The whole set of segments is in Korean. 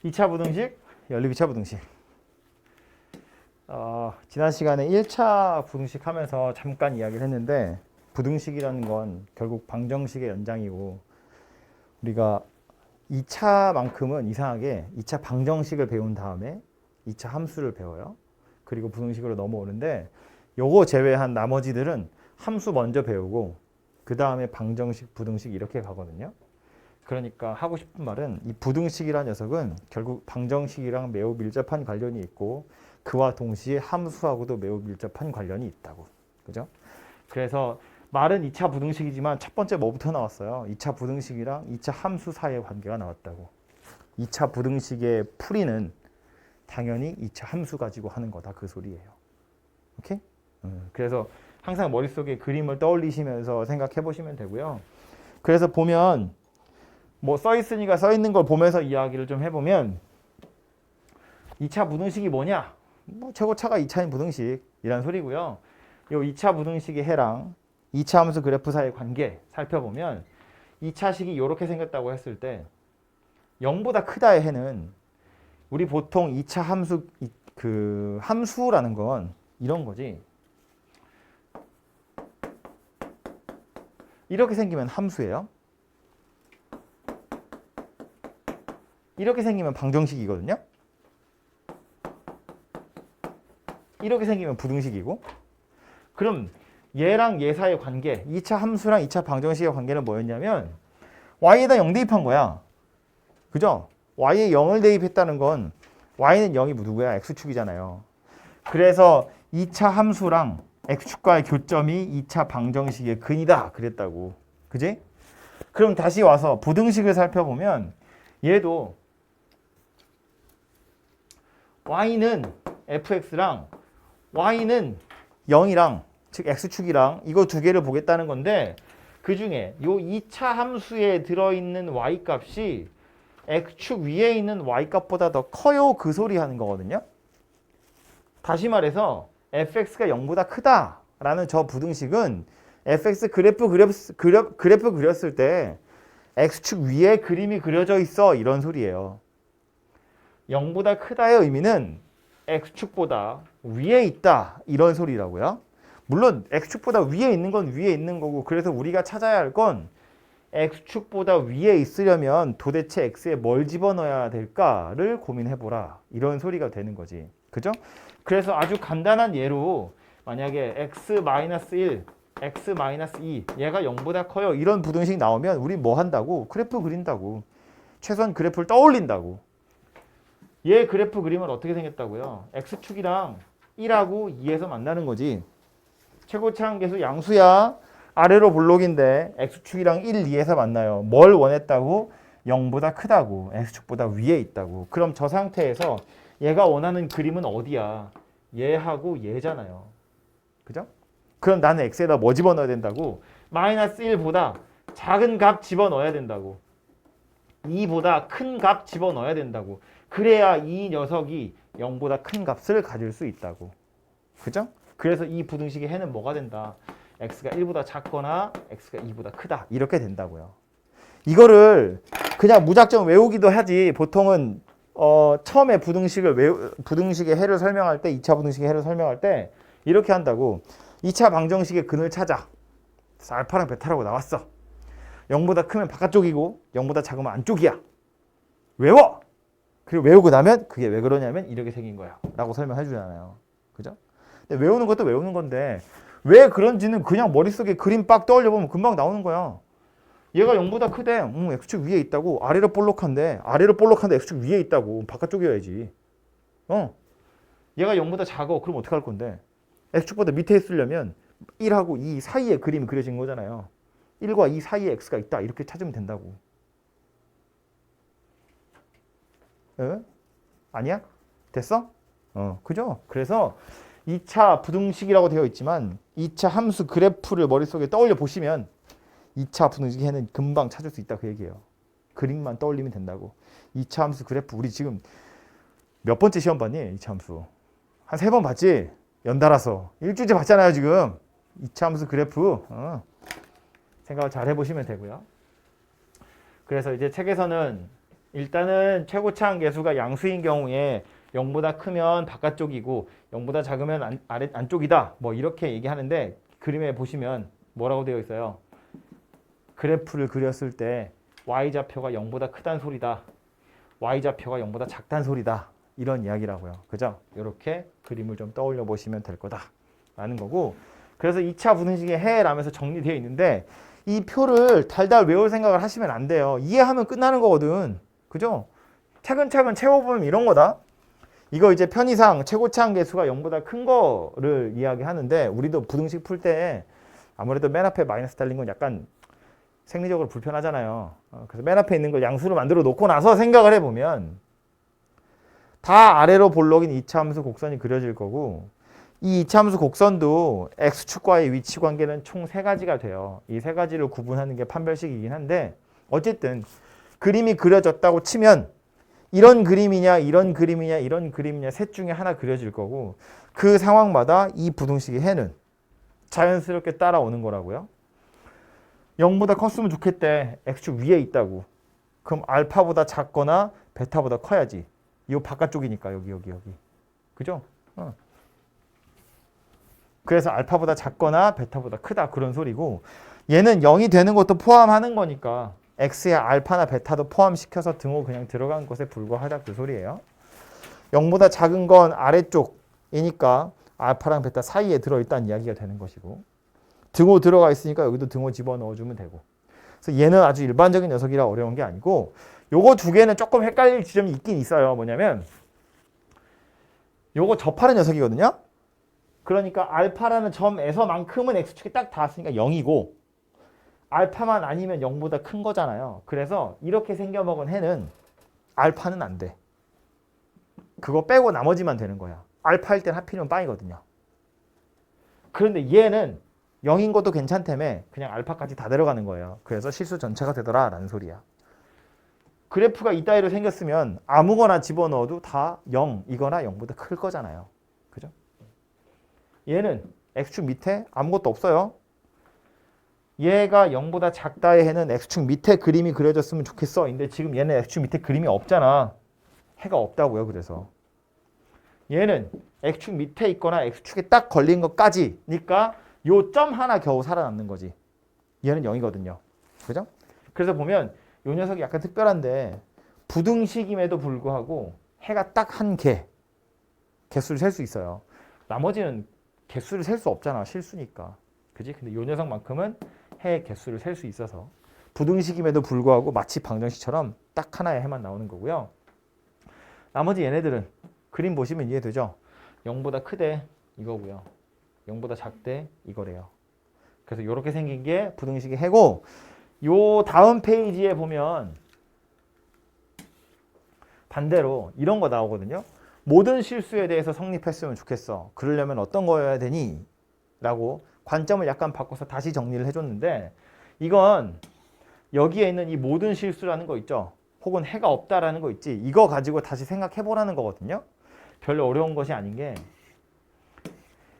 2차 부등식, 연립 2차 부등식. 지난 시간에 1차 부등식 하면서 잠깐 이야기를 했는데 부등식이라는 건 결국 방정식의 연장이고 우리가 2차만큼은 이상하게 2차 방정식을 배운 다음에 2차 함수를 배워요. 그리고 부등식으로 넘어오는데 요거 제외한 나머지들은 함수 먼저 배우고 그 다음에 방정식, 부등식 이렇게 가거든요. 그러니까 하고 싶은 말은 이 부등식이라는 녀석은 결국 방정식이랑 매우 밀접한 관련이 있고 그와 동시에 함수하고도 매우 밀접한 관련이 있다고. 그죠? 그래서 말은 2차 부등식이지만 첫 번째 뭐부터 나왔어요? 2차 부등식이랑 2차 함수 사이의 관계가 나왔다고. 2차 부등식의 풀이는 당연히 2차 함수 가지고 하는 거다 그 소리예요. 오케이? 그래서 항상 머릿속에 그림을 떠올리시면서 생각해 보시면 되고요. 그래서 보면 뭐 써 있으니까 써 있는 걸 보면서 이야기를 좀 해보면 2차 부등식이 뭐냐? 뭐 최고차가 2차인 부등식이란 소리고요. 요 2차 부등식의 해랑 2차 함수 그래프 사이의 관계 살펴보면 2차식이 이렇게 생겼다고 했을 때 0보다 크다의 해는 우리 보통 2차 함수 그 함수라는 건 이런 거지. 이렇게 생기면 함수예요. 이렇게 생기면 방정식이거든요. 이렇게 생기면 부등식이고. 그럼 얘랑 얘 사이의 관계, 2차 함수랑 2차 방정식의 관계는 뭐였냐면 y에다 0 대입한 거야. 그죠? y에 0을 대입했다는 건 y는 0이 누구야? x축이잖아요. 그래서 2차 함수랑 x축과의 교점이 2차 방정식의 근이다. 그랬다고. 그지? 그럼 다시 와서 부등식을 살펴보면 얘도 y는 fx랑 y는 0이랑 즉 x축이랑 이거 두 개를 보겠다는 건데 그 중에 요 2차 함수에 들어있는 y 값이 x축 위에 있는 y 값보다 더 커요 그 소리 하는 거거든요. 다시 말해서 fx가 0보다 크다라는 저 부등식은 fx 그래프 그렸을 때 x축 위에 그림이 그려져 있어 이런 소리예요. 0보다 크다의 의미는 x축보다 위에 있다 이런 소리라고요. 물론 x축보다 위에 있는 건 위에 있는 거고 그래서 우리가 찾아야 할 건 x축보다 위에 있으려면 도대체 x에 뭘 집어넣어야 될까를 고민해보라 이런 소리가 되는 거지. 그죠? 그래서 아주 간단한 예로 만약에 x-1, x-2 얘가 0보다 커요 이런 부등식 나오면 우리 뭐 한다고? 그래프 그린다고. 최소한 그래프를 떠올린다고. 얘 그래프 그림은 어떻게 생겼다고요? x축이랑 1하고 2에서 만나는 거지. 최고차 함계수 양수야. 아래로 볼록인데 x축이랑 1, 2에서 만나요. 뭘 원했다고? 0보다 크다고. x축보다 위에 있다고. 그럼 저 상태에서 얘가 원하는 그림은 어디야? 얘하고 얘잖아요. 그죠? 그럼 나는 x에다 뭐 집어넣어야 된다고? 마이너스 1보다 작은 값 집어넣어야 된다고. 2보다 큰 값 집어넣어야 된다고. 그래야 이 녀석이 0보다 큰 값을 가질 수 있다고. 그죠? 그래서 이 부등식의 해는 뭐가 된다? x가 1보다 작거나 x가 2보다 크다. 이렇게 된다고요. 이거를 그냥 무작정 외우기도 하지. 보통은 처음에 부등식의 해를 설명할 때 2차 부등식의 해를 설명할 때 이렇게 한다고. 2차 방정식의 근을 찾아. 알파랑 베타라고 나왔어. 0보다 크면 바깥쪽이고 0보다 작으면 안쪽이야. 외워! 그리고 외우고 나면 그게 왜 그러냐면 이렇게 생긴 거야 라고 설명해 주잖아요. 그죠? 근데 외우는 것도 외우는 건데 왜 그런지는 그냥 머릿속에 그림 빡 떠올려 보면 금방 나오는 거야. 얘가 0보다 크대. x축 위에 있다고. 아래로 볼록한데 x축 위에 있다고. 바깥쪽이어야지. 얘가 0보다 작아. 그럼 어떻게 할 건데? x축보다 밑에 있으려면 1하고 2 사이에 그림이 그려진 거잖아요. 1과 2 사이에 x가 있다. 이렇게 찾으면 된다고. 아니야? 됐어? 그죠? 그래서 2차 부등식이라고 되어 있지만 2차 함수 그래프를 머릿속에 떠올려 보시면 2차 부등식의 해는 금방 찾을 수 있다 그 얘기예요. 그림만 떠올리면 된다고. 2차 함수 그래프 우리 지금 몇 번째 시험 봤니? 2차 함수. 한 3번 봤지? 연달아서. 일주일째 봤잖아요 지금. 2차 함수 그래프. 생각을 잘 해보시면 되고요. 그래서 이제 책에서는 일단은 최고차항 계수가 양수인 경우에 0보다 크면 바깥쪽이고 0보다 작으면 안쪽이다. 뭐 이렇게 얘기하는데 그림에 보시면 뭐라고 되어 있어요? 그래프를 그렸을 때 y좌표가 0보다 크다는 소리다. y좌표가 0보다 작다는 소리다. 이런 이야기라고요. 그죠? 이렇게 그림을 좀 떠올려 보시면 될 거다. 라는 거고. 그래서 2차 부등식의 해라면서 정리되어 있는데 이 표를 달달 외울 생각을 하시면 안 돼요. 이해하면 끝나는 거거든. 그죠? 차근차근 채워보면 이런 거다. 이거 이제 편의상 최고차항 계수가 0보다 큰 거를 이야기하는데 우리도 부등식 풀 때 아무래도 맨 앞에 마이너스 달린 건 약간 생리적으로 불편하잖아요. 그래서 맨 앞에 있는 걸 양수로 만들어 놓고 나서 생각을 해보면 다 아래로 볼록인 이차함수 곡선이 그려질 거고 이 이차함수 곡선도 x축과의 위치 관계는 총 3가지가 돼요. 이 3가지를 구분하는 게 판별식이긴 한데 어쨌든 그림이 그려졌다고 치면 이런 그림이냐 이런 그림이냐 이런 그림이냐 셋 중에 하나 그려질 거고 그 상황마다 이 부등식의 해는 자연스럽게 따라오는 거라고요. 0보다 컸으면 좋겠대. x축 위에 있다고. 그럼 알파보다 작거나 베타보다 커야지. 이 바깥쪽이니까 여기. 그죠? 그래서 알파보다 작거나 베타보다 크다 그런 소리고 얘는 0이 되는 것도 포함하는 거니까 x에 알파나 베타도 포함시켜서 등호 그냥 들어간 것에 불과하다 그 소리예요. 0보다 작은 건 아래쪽이니까 알파랑 베타 사이에 들어있다는 이야기가 되는 것이고 등호 들어가 있으니까 여기도 등호 집어넣어주면 되고 그래서 얘는 아주 일반적인 녀석이라 어려운 게 아니고 요거 두 개는 조금 헷갈릴 지점이 있긴 있어요. 뭐냐면 요거 접하는 녀석이거든요. 그러니까 알파라는 점에서만큼은 x축이 딱 닿았으니까 0이고 알파만 아니면 0보다 큰 거잖아요. 그래서 이렇게 생겨먹은 해는 알파는 안 돼. 그거 빼고 나머지만 되는 거야. 알파일 땐 하필이면 빵이거든요. 그런데 얘는 0인 것도 괜찮다며 그냥 알파까지 다 들어가는 거예요. 그래서 실수 전체가 되더라 라는 소리야. 그래프가 이따위로 생겼으면 아무거나 집어넣어도 다 0이거나 0보다 클 거잖아요. 그죠? 얘는 x축 밑에 아무것도 없어요. 얘가 0보다 작다의 해는 x축 밑에 그림이 그려졌으면 좋겠어. 근데 지금 얘는 x축 밑에 그림이 없잖아. 해가 없다고요. 그래서 얘는 x축 밑에 있거나 x축에 딱 걸린 것까지니까 요 점 하나 겨우 살아남는 거지. 얘는 0이거든요. 그죠? 그래서 보면 요 녀석이 약간 특별한데 부등식임에도 불구하고 해가 딱 한 개수를 셀 수 있어요. 나머지는 개수를 셀 수 없잖아. 실수니까. 그지? 근데 요 녀석만큼은 해의 개수를 셀 수 있어서 부등식임에도 불구하고 마치 방정식처럼 딱 하나의 해만 나오는 거고요. 나머지 얘네들은 그림 보시면 이해되죠? 0보다 크대 이거고요. 0보다 작대 이거래요. 그래서 이렇게 생긴 게 부등식의 해고 요 다음 페이지에 보면 반대로 이런 거 나오거든요. 모든 실수에 대해서 성립했으면 좋겠어. 그러려면 어떤 거여야 되니? 라고 관점을 약간 바꿔서 다시 정리를 해줬는데 이건 여기에 있는 이 모든 실수라는 거 있죠. 혹은 해가 없다라는 거 있지. 이거 가지고 다시 생각해보라는 거거든요. 별로 어려운 것이 아닌 게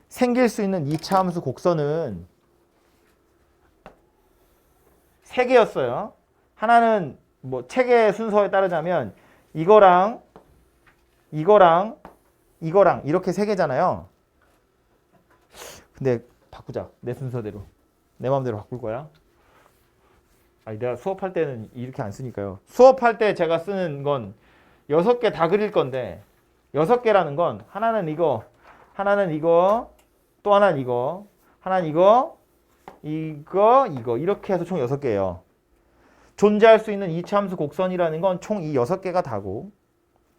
생길 수 있는 2차 함수 곡선은 3개였어요. 하나는 뭐 책의 순서에 따르자면 이거랑 이렇게 3개잖아요. 근데 바꾸자. 내 순서대로. 내 마음대로 바꿀 거야. 아니 내가 수업할 때는 이렇게 안 쓰니까요. 수업할 때 제가 쓰는 건 6개 다 그릴 건데 6개라는 건 하나는 이거, 또 하나는 이거, 하나는 이거 이렇게 해서 총 6개예요. 존재할 수 있는 2차 함수 곡선이라는 건 총 이 6개가 다고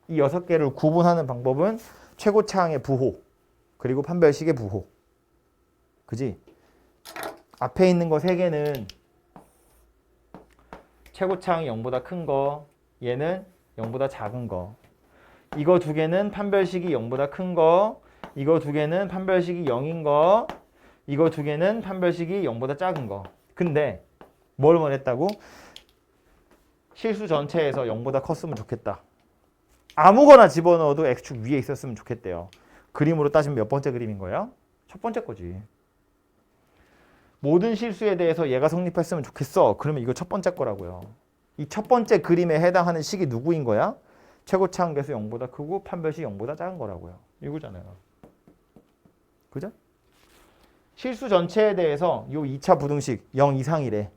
이 6개를 구분하는 방법은 최고차항의 부호 그리고 판별식의 부호. 그지? 앞에 있는 거 3개는 최고차항이 0보다 큰 거, 얘는 0보다 작은 거. 이거 2개는 판별식이 0보다 큰 거, 이거 2개는 판별식이 0인 거, 이거 2개는 판별식이 0보다 작은 거. 근데 뭘 원했다고? 실수 전체에서 0보다 컸으면 좋겠다. 아무거나 집어넣어도 x축 위에 있었으면 좋겠대요. 그림으로 따지면 몇 번째 그림인 거예요? 첫 번째 거지. 모든 실수에 대해서 얘가 성립했으면 좋겠어. 그러면 이거 첫 번째 거라고요. 이 첫 번째 그림에 해당하는 식이 누구인 거야? 최고차항 계수 0보다 크고 판별식 0보다 작은 거라고요. 이거잖아요. 그죠? 실수 전체에 대해서 요 2차 부등식 0 이상이래.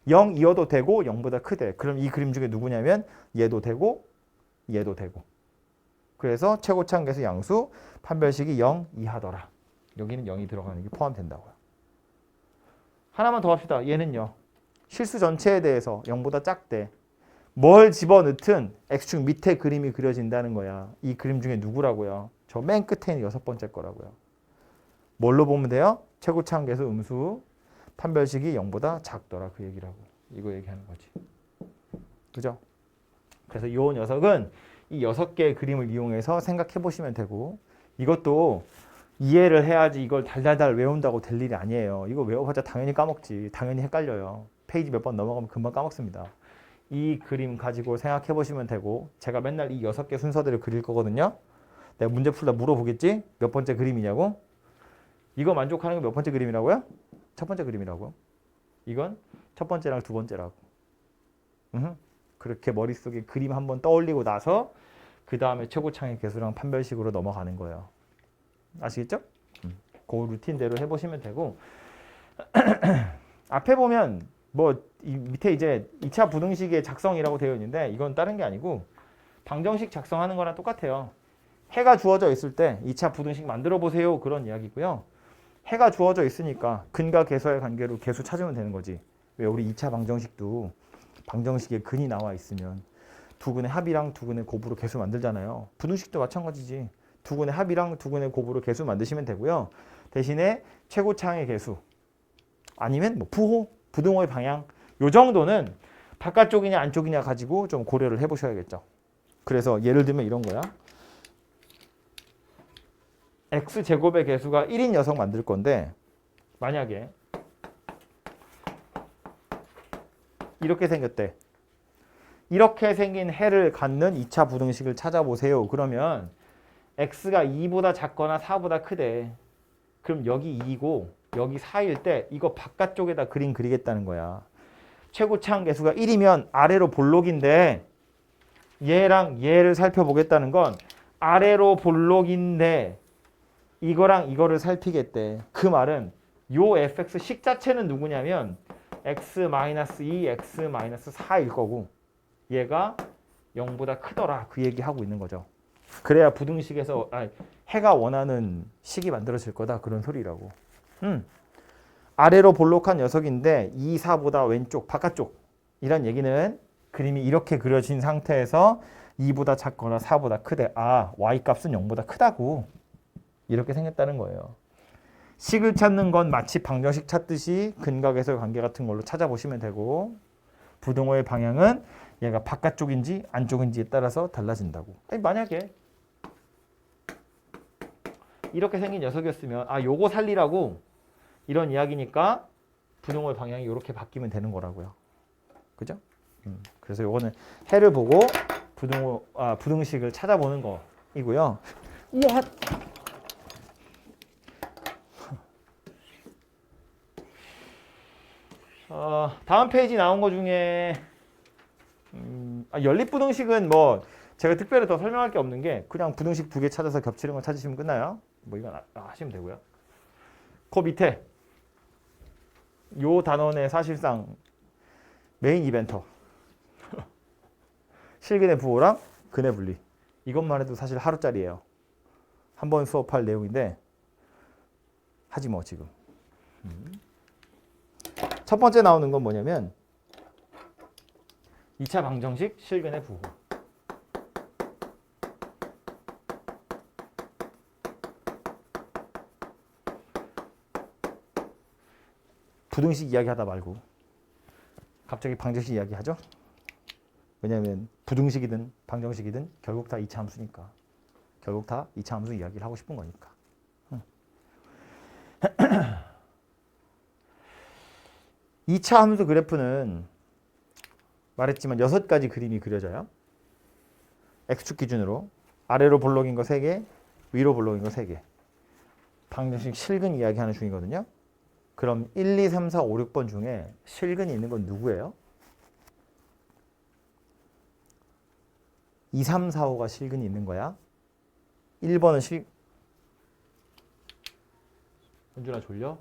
0이어도 되고 0보다 크대. 그럼 이 그림 중에 누구냐면 얘도 되고 얘도 되고. 그래서 최고차항 계수 양수 판별식이 0 이하더라. 여기는 0이 들어가는 게 포함된다고요. 하나만 더 합시다. 얘는요. 실수 전체에 대해서 0보다 작대. 뭘 집어넣든 X축 밑에 그림이 그려진다는 거야. 이 그림 중에 누구라고요? 저 맨 끝에 있는 6번째 거라고요. 뭘로 보면 돼요? 최고차항 계수 음수 판별식이 0보다 작더라. 그 얘기라고. 이거 얘기하는 거지. 그죠? 그래서 이 녀석은 이 6개의 그림을 이용해서 생각해 보시면 되고 이것도 이해를 해야지 이걸 달달달 외운다고 될 일이 아니에요. 이거 외워봤자 당연히 까먹지. 당연히 헷갈려요. 페이지 몇 번 넘어가면 금방 까먹습니다. 이 그림 가지고 생각해 보시면 되고 제가 맨날 이 6개 순서대로 그릴 거거든요. 내가 문제 풀다 물어보겠지? 몇 번째 그림이냐고? 이거 만족하는 게 몇 번째 그림이라고요? 첫 번째 그림이라고요. 이건 첫 번째랑 두 번째라고. 그렇게 머릿속에 그림 한번 떠올리고 나서 그 다음에 최고차항의 계수랑 판별식으로 넘어가는 거예요. 아시겠죠? 그 루틴대로 해보시면 되고 앞에 보면 뭐 이 밑에 이제 2차 부등식의 작성이라고 되어 있는데 이건 다른 게 아니고 방정식 작성하는 거랑 똑같아요. 해가 주어져 있을 때 2차 부등식 만들어 보세요. 그런 이야기고요. 해가 주어져 있으니까 근과 계수의 관계로 계수 찾으면 되는 거지. 왜 우리 2차 방정식도 방정식에 근이 나와 있으면 두 근의 합이랑 두 근의 곱으로 계수 만들잖아요. 부등식도 마찬가지지. 두 근의 합이랑 두 근의 곱으로 계수 만드시면 되고요. 대신에 최고차항의 계수 아니면 뭐 부호, 부등호의 방향 요 정도는 바깥쪽이냐 안쪽이냐 가지고 좀 고려를 해보셔야겠죠. 그래서 예를 들면 이런 거야. x제곱의 계수가 1인 녀석 만들 건데 만약에 이렇게 생겼대. 이렇게 생긴 해를 갖는 2차 부등식을 찾아보세요. 그러면 x가 2보다 작거나 4보다 크대. 그럼 여기 2고 여기 4일 때 이거 바깥쪽에다 그림 그리겠다는 거야. 최고차항 계수가 1이면 아래로 볼록인데 얘랑 얘를 살펴보겠다는 건 아래로 볼록인데 이거랑 이거를 살피겠대. 그 말은 요 fx 식 자체는 누구냐면 x-2, x-4일 거고 얘가 0보다 크더라. 그 얘기하고 있는 거죠. 그래야 부등식에서 해가 원하는 식이 만들어질 거다. 그런 소리라고. 아래로 볼록한 녀석인데 2, 4보다 왼쪽, 바깥쪽 이란 얘기는 그림이 이렇게 그려진 상태에서 2보다 작거나 4보다 크대. 아, y값은 0보다 크다고. 이렇게 생겼다는 거예요. 식을 찾는 건 마치 방정식 찾듯이 근과 계수의 관계 같은 걸로 찾아보시면 되고 부등호의 방향은 얘가 바깥쪽인지 안쪽인지에 따라서 달라진다고. 만약에 이렇게 생긴 녀석이었으면 아 요거 살리라고 이런 이야기니까 부등호의 방향이 이렇게 바뀌면 되는 거라고요. 그죠? 그래서 요거는 해를 보고 부등식을 찾아보는 거이고요. 우와! 다음 페이지 나온 거 중에 연립부등식은 뭐 제가 특별히 더 설명할 게 없는 게 그냥 부등식 두 개 찾아서 겹치는 거 찾으시면 끝나요. 뭐 이건 하시면 되고요. 그 밑에 요 단원의 사실상 메인 이벤터 실근의 부호랑 근의 분리 이것만 해도 사실 하루짜리예요. 한 번 수업할 내용인데 하지 뭐 지금. 첫 번째 나오는 건 뭐냐면 2차 방정식 실근의 부호. 부등식 이야기하다 말고 갑자기 방정식 이야기하죠. 왜냐하면 부등식이든 방정식이든 결국 다 2차 함수니까. 결국 다 2차 함수 이야기를 하고 싶은 거니까. 2차 함수 그래프는 말했지만 6가지 그림이 그려져요. x축 기준으로 아래로 볼록인 거 3개, 위로 볼록인 거 3개. 방정식 실근 이야기하는 중이거든요. 그럼 1, 2, 3, 4, 5, 6번 중에 실근이 있는 건 누구예요? 2, 3, 4, 5가 실근이 있는 거야. 1번은 현준아 졸려?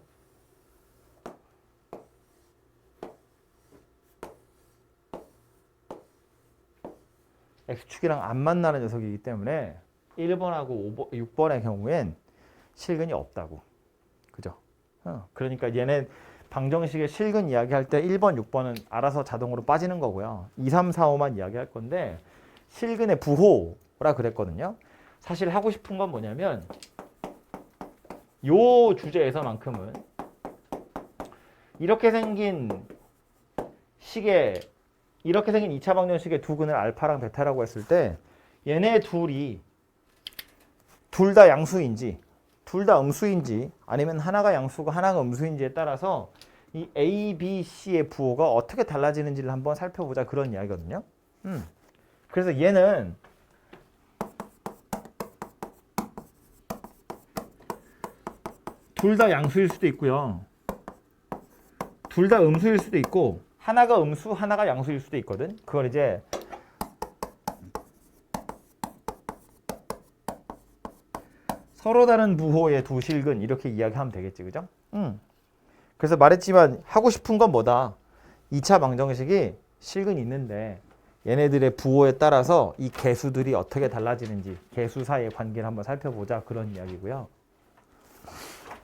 X축이랑 안 만나는 녀석이기 때문에 1번하고 6번의 경우엔 실근이 없다고. 그죠? 그러니까 얘네 방정식의 실근 이야기할 때 1번, 6번은 알아서 자동으로 빠지는 거고요. 2, 3, 4, 5만 이야기할 건데 실근의 부호라 그랬거든요. 사실 하고 싶은 건 뭐냐면 요 주제에서만큼은 이렇게 생긴 식의 이렇게 생긴 2차 방정식의 두 근을 알파랑 베타라고 했을 때 얘네 둘이 둘 다 양수인지 둘 다 음수인지 아니면 하나가 양수고 하나가 음수인지에 따라서 이 A, B, C의 부호가 어떻게 달라지는지를 한번 살펴보자 그런 이야기거든요. 그래서 얘는 둘 다 양수일 수도 있고요. 둘 다 음수일 수도 있고 하나가 음수, 하나가 양수일 수도 있거든. 그걸 이제 서로 다른 부호의 두 실근 이렇게 이야기하면 되겠지, 그죠? 그래서 말했지만 하고 싶은 건 뭐다? 2차 방정식이 실근이 있는데 얘네들의 부호에 따라서 이 개수들이 어떻게 달라지는지 개수 사이의 관계를 한번 살펴보자 그런 이야기고요.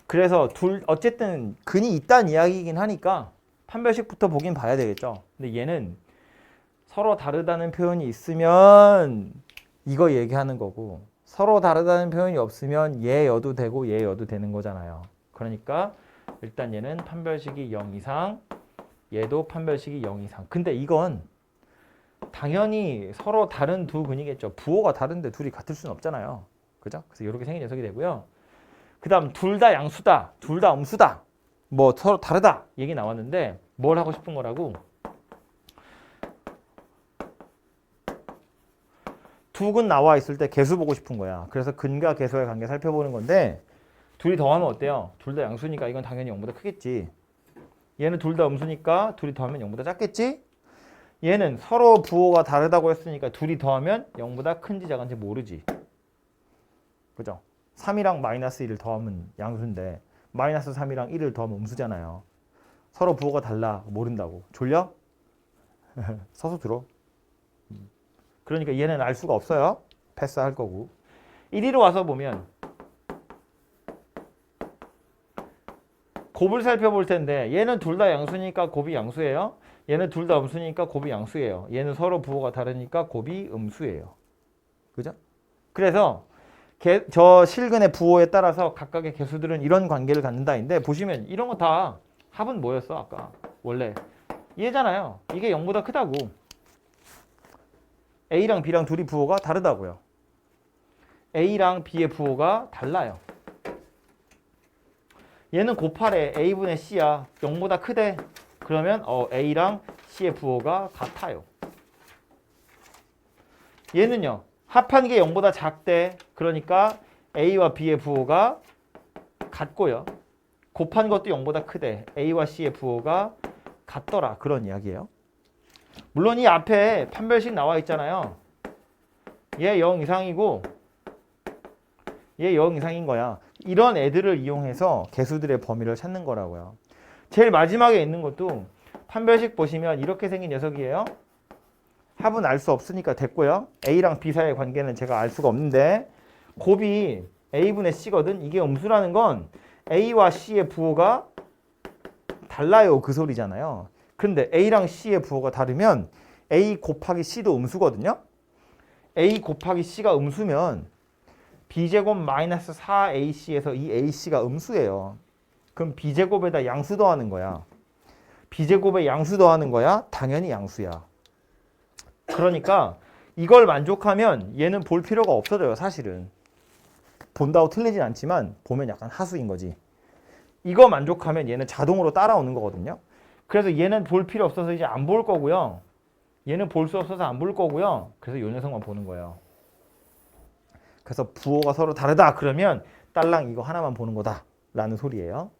그래서 어쨌든 근이 있다는 이야기이긴 하니까 판별식부터 보긴 봐야 되겠죠. 근데 얘는 서로 다르다는 표현이 있으면 이거 얘기하는 거고 서로 다르다는 표현이 없으면 얘 여도 되고 얘 여도 되는 거잖아요. 그러니까 일단 얘는 판별식이 0 이상 얘도 판별식이 0 이상. 근데 이건 당연히 서로 다른 두 근이겠죠. 부호가 다른데 둘이 같을 수는 없잖아요. 그죠? 그래서 이렇게 생긴 녀석이 되고요. 그 다음 둘 다 양수다, 둘 다 음수다, 뭐 서로 다르다 얘기 나왔는데 뭘 하고 싶은 거라고? 두 근 나와 있을 때 개수 보고 싶은 거야. 그래서 근과 개수의 관계 살펴보는 건데 둘이 더하면 어때요? 둘 다 양수니까 이건 당연히 0보다 크겠지. 얘는 둘 다 음수니까 둘이 더하면 0보다 작겠지? 얘는 서로 부호가 다르다고 했으니까 둘이 더하면 0보다 큰지 작은지 모르지. 그죠? 3이랑 마이너스 1을 더하면 양수인데 마이너스 3이랑 1을 더하면 음수잖아요. 서로 부호가 달라. 모른다고. 졸려? 서서 들어. 그러니까 얘는 알 수가 없어요. 패스할 거고. 1위로 와서 보면 곱을 살펴볼 텐데 얘는 둘 다 양수니까 곱이 양수예요. 얘는 둘 다 음수니까 곱이 양수예요. 얘는 서로 부호가 다르니까 곱이 음수예요. 그죠? 그래서 저 실근의 부호에 따라서 각각의 개수들은 이런 관계를 갖는다인데 보시면 이런 거 다 합은 뭐였어 아까? 원래 얘잖아요. 이게 0보다 크다고. A랑 B랑 둘이 부호가 다르다고요. A랑 B의 부호가 달라요. 얘는 곱하래. A분의 C야. 0보다 크대. 그러면 A랑 C의 부호가 같아요. 얘는요. 합한 게 0보다 작대. 그러니까 A와 B의 부호가 같고요. 곱한 것도 0보다 크대. A와 C의 부호가 같더라. 그런 이야기예요. 물론 이 앞에 판별식 나와 있잖아요. 얘 0 이상이고 얘 0 이상인 거야. 이런 애들을 이용해서 개수들의 범위를 찾는 거라고요. 제일 마지막에 있는 것도 판별식 보시면 이렇게 생긴 녀석이에요. 합은 알 수 없으니까 됐고요. A랑 B 사이의 관계는 제가 알 수가 없는데 곱이 A분의 C거든. 이게 음수라는 건 A와 C의 부호가 달라요. 그 소리잖아요. 근데 A랑 C의 부호가 다르면 A 곱하기 C도 음수거든요. A 곱하기 C가 음수면 B제곱 마이너스 4AC에서 이 AC가 음수예요. 그럼 B제곱에다 양수 더하는 거야. B제곱에 양수 더하는 거야? 당연히 양수야. 그러니까 이걸 만족하면 얘는 볼 필요가 없어져요. 사실은. 본다고 틀리진 않지만 보면 약간 하수인 거지. 이거 만족하면 얘는 자동으로 따라오는 거거든요. 그래서 얘는 볼 필요 없어서 이제 안 볼 거고요. 얘는 볼 수 없어서 안 볼 거고요. 그래서 요 녀석만 보는 거예요. 그래서 부호가 서로 다르다 그러면 딸랑 이거 하나만 보는 거다 라는 소리예요.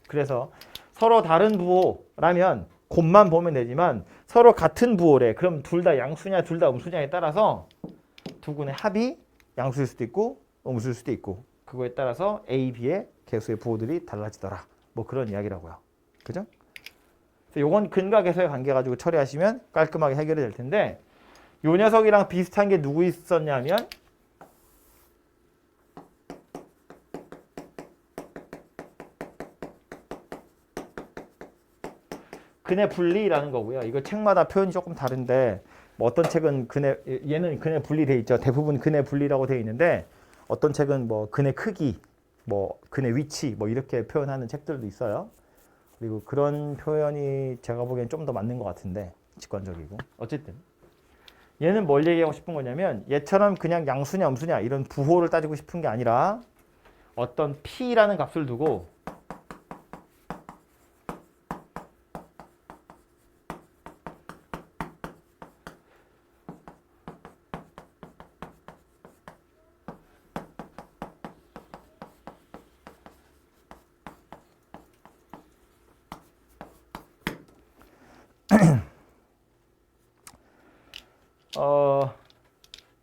그래서 서로 다른 부호라면 곱만 보면 되지만 서로 같은 부호래. 그럼 둘 다 양수냐 둘 다 음수냐에 따라서 두 근의 합이 양수일 수도 있고 음수일 수도 있고 그거에 따라서 A, B의 개수의 부호들이 달라지더라. 뭐 그런 이야기라고요. 그죠? 그래서 요건 근과 계수의 관계 가지고 처리하시면 깔끔하게 해결이 될 텐데 요 녀석이랑 비슷한 게 누구 있었냐면 근의 분리라는 거고요. 이거 책마다 표현이 조금 다른데 뭐 어떤 책은 얘는 근의 분리돼 있죠. 대부분 근의 분리라고 돼 있는데 어떤 책은 뭐 근의 크기, 뭐 근의 위치 뭐 이렇게 표현하는 책들도 있어요. 그리고 그런 표현이 제가 보기엔 좀 더 맞는 것 같은데 직관적이고 어쨌든 얘는 뭘 얘기하고 싶은 거냐면 얘처럼 그냥 양수냐 음수냐 이런 부호를 따지고 싶은 게 아니라 어떤 P라는 값을 두고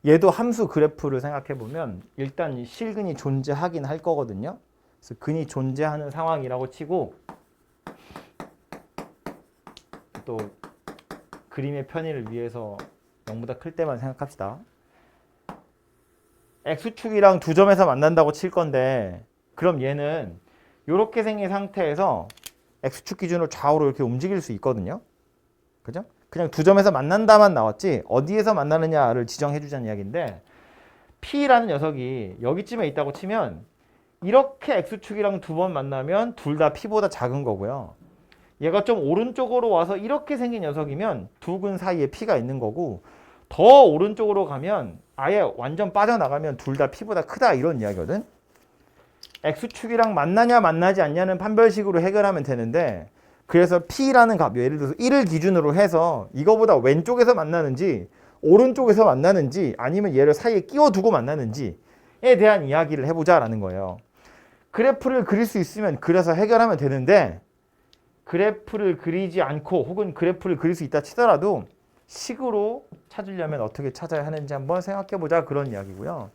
얘도 함수 그래프를 생각해 보면 일단 실근이 존재하긴 할 거거든요. 그래서 근이 존재하는 상황이라고 치고 또 그림의 편의를 위해서 0보다 클 때만 생각합시다. x축이랑 두 점에서 만난다고 칠 건데 그럼 얘는 이렇게 생긴 상태에서 x축 기준으로 좌우로 이렇게 움직일 수 있거든요. 그죠? 그냥 두 점에서 만난다만 나왔지 어디에서 만나느냐를 지정해 주자는 이야기인데 P라는 녀석이 여기쯤에 있다고 치면 이렇게 X축이랑 두 번 만나면 둘 다 P보다 작은 거고요. 얘가 좀 오른쪽으로 와서 이렇게 생긴 녀석이면 두 근 사이에 P가 있는 거고 더 오른쪽으로 가면 아예 완전 빠져나가면 둘 다 P보다 크다 이런 이야기거든. X축이랑 만나냐 만나지 않냐는 판별식으로 해결하면 되는데 그래서 P라는 값, 예를 들어서 1을 기준으로 해서 이거보다 왼쪽에서 만나는지 오른쪽에서 만나는지 아니면 얘를 사이에 끼워두고 만나는지에 대한 이야기를 해보자라는 거예요. 그래프를 그릴 수 있으면 그려서 해결하면 되는데 그래프를 그리지 않고 혹은 그래프를 그릴 수 있다 치더라도 식으로 찾으려면 어떻게 찾아야 하는지 한번 생각해보자 그런 이야기고요.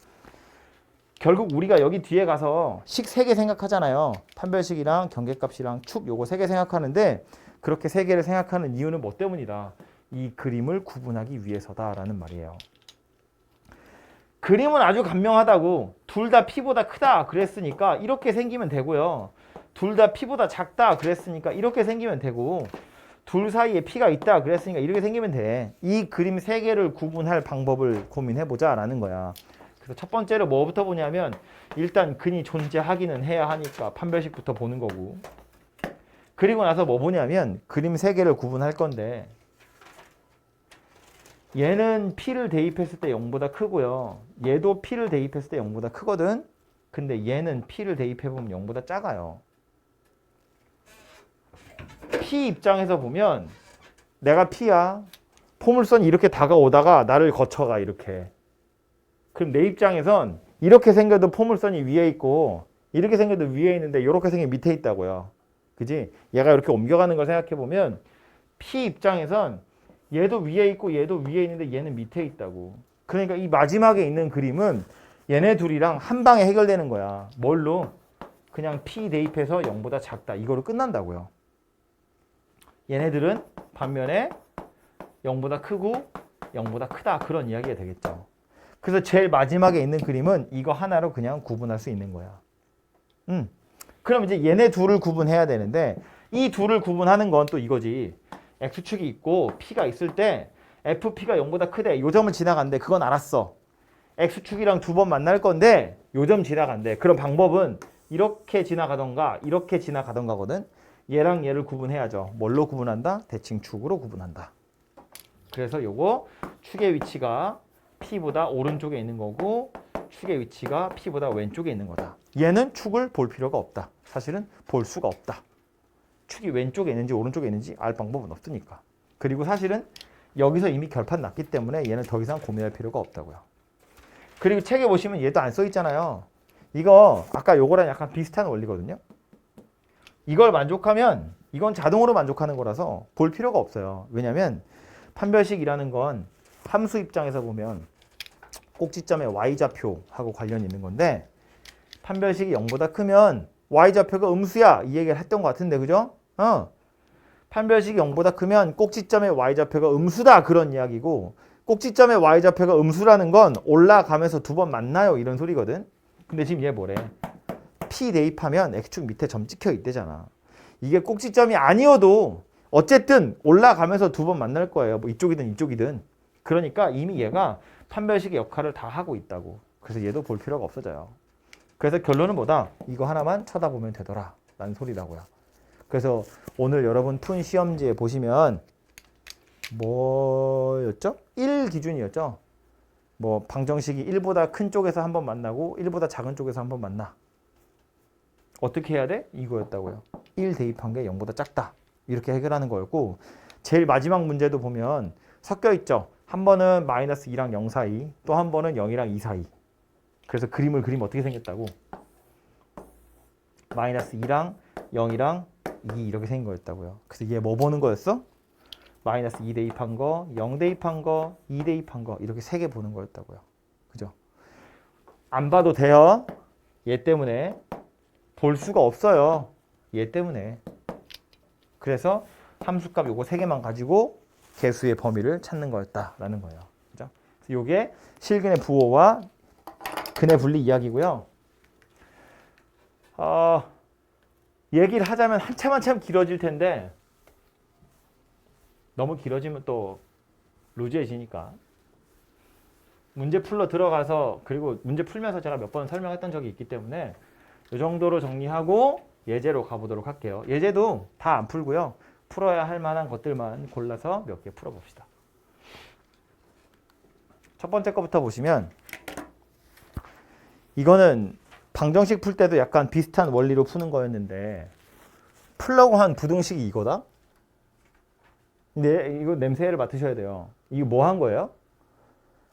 결국 우리가 여기 뒤에 가서 식 3개 생각하잖아요. 판별식이랑 경계값이랑 축 요거 3개 생각하는데 그렇게 3개를 생각하는 이유는 뭐 때문이다. 이 그림을 구분하기 위해서다라는 말이에요. 그림은 아주 간명하다고 둘 다 P보다 크다 그랬으니까 이렇게 생기면 되고요. 둘 다 P보다 작다 그랬으니까 이렇게 생기면 되고 둘 사이에 P가 있다 그랬으니까 이렇게 생기면 돼. 이 그림 3개를 구분할 방법을 고민해보자 라는 거야. 그래서 첫 번째로 뭐부터 보냐면 일단 근이 존재하기는 해야 하니까 판별식부터 보는 거고 그리고 나서 뭐 보냐면 그림 3개를 구분할 건데 얘는 P를 대입했을 때 0보다 크고요. 얘도 P를 대입했을 때 0보다 크거든. 근데 얘는 P를 대입해보면 0보다 작아요. P 입장에서 보면 내가 P야. 포물선이 이렇게 다가오다가 나를 거쳐가 이렇게. 그럼 내 입장에선 이렇게 생겨도 포물선이 위에 있고 이렇게 생겨도 위에 있는데 이렇게 생긴 밑에 있다고요. 그지? 얘가 이렇게 옮겨가는 걸 생각해보면 P 입장에선 얘도 위에 있고 얘도 위에 있는데 얘는 밑에 있다고. 그러니까 이 마지막에 있는 그림은 얘네 둘이랑 한 방에 해결되는 거야. 뭘로? 그냥 P 대입해서 0보다 작다. 이거로 끝난다고요. 얘네들은 반면에 0보다 크고 0보다 크다. 그런 이야기가 되겠죠. 그래서 제일 마지막에 있는 그림은 이거 하나로 그냥 구분할 수 있는 거야. 그럼 이제 얘네 둘을 구분해야 되는데 이 둘을 구분하는 건 또 이거지. X축이 있고 P가 있을 때 FP가 0보다 크대. 요 점을 지나간대. 그건 알았어. X축이랑 두 번 만날 건데 요 점 지나간대. 그럼 방법은 이렇게 지나가던가 이렇게 지나가던가거든. 얘랑 얘를 구분해야죠. 뭘로 구분한다? 대칭축으로 구분한다. 그래서 요거 축의 위치가 P보다 오른쪽에 있는 거고 축의 위치가 P보다 왼쪽에 있는 거다. 얘는 축을 볼 필요가 없다. 사실은 볼 수가 없다. 축이 왼쪽에 있는지 오른쪽에 있는지 알 방법은 없으니까. 그리고 사실은 여기서 이미 결판 났기 때문에 얘는 더 이상 고민할 필요가 없다고요. 그리고 책에 보시면 얘도 안 써 있잖아요. 이거 아까 요거랑 약간 비슷한 원리거든요. 이걸 만족하면 이건 자동으로 만족하는 거라서 볼 필요가 없어요. 왜냐하면 판별식이라는 건 함수 입장에서 보면 꼭지점의 y좌표하고 관련이 있는 건데 판별식이 0보다 크면 y좌표가 음수야 이 얘기를 했던 것 같은데 그죠? 판별식이 0보다 크면 꼭지점의 y좌표가 음수다 그런 이야기고 꼭지점의 y좌표가 음수라는 건 올라가면서 두 번 만나요 이런 소리거든. 근데 지금 얘 뭐래? P 대입하면 X축 밑에 점 찍혀 있대잖아. 이게 꼭지점이 아니어도 어쨌든 올라가면서 두 번 만날 거예요. 뭐 이쪽이든 이쪽이든. 그러니까 이미 얘가 판별식의 역할을 다 하고 있다고. 그래서 얘도 볼 필요가 없어져요. 그래서 결론은 뭐다? 이거 하나만 쳐다보면 되더라 라는 소리라고요. 그래서 오늘 여러분 푼 시험지에 보시면 뭐였죠? 1 기준이었죠? 뭐 방정식이 1보다 큰 쪽에서 한 번 만나고 1보다 작은 쪽에서 한 번 만나. 어떻게 해야 돼? 이거였다고요. 1 대입한 게 0보다 작다. 이렇게 해결하는 거였고 제일 마지막 문제도 보면 섞여 있죠. 한 번은 마이너스 2랑 0 사이, 또 한 번은 0이랑 2 사이. 그래서 그림을 그리면 어떻게 생겼다고? 마이너스 2랑 0이랑 2 이렇게 생긴 거였다고요. 그래서 이게 뭐 보는 거였어? 마이너스 2 대입한 거, 0 대입한 거, 2 대입한 거 이렇게 세 개 보는 거였다고요. 그죠? 안 봐도 돼요. 얘 때문에. 볼 수가 없어요. 얘 때문에. 그래서 함수값 요거 세 개만 가지고 개수의 범위를 찾는 거였다라는 거예요. 그죠? 그래서 요게 실근의 부호와 근의 분리 이야기고요. 얘기를 하자면 한참 길어질 텐데 너무 길어지면 또 루즈해지니까 문제 풀러 들어가서 그리고 문제 풀면서 제가 몇 번 설명했던 적이 있기 때문에 이 정도로 정리하고 예제로 가보도록 할게요. 예제도 다 안 풀고요. 풀어야 할 만한 것들만 골라서 몇 개 풀어봅시다. 첫 번째 거부터 보시면 이거는 방정식 풀 때도 약간 비슷한 원리로 푸는 거였는데 풀려고 한 부등식이 이거다? 근데 이거 냄새를 맡으셔야 돼요. 이거 뭐 한 거예요?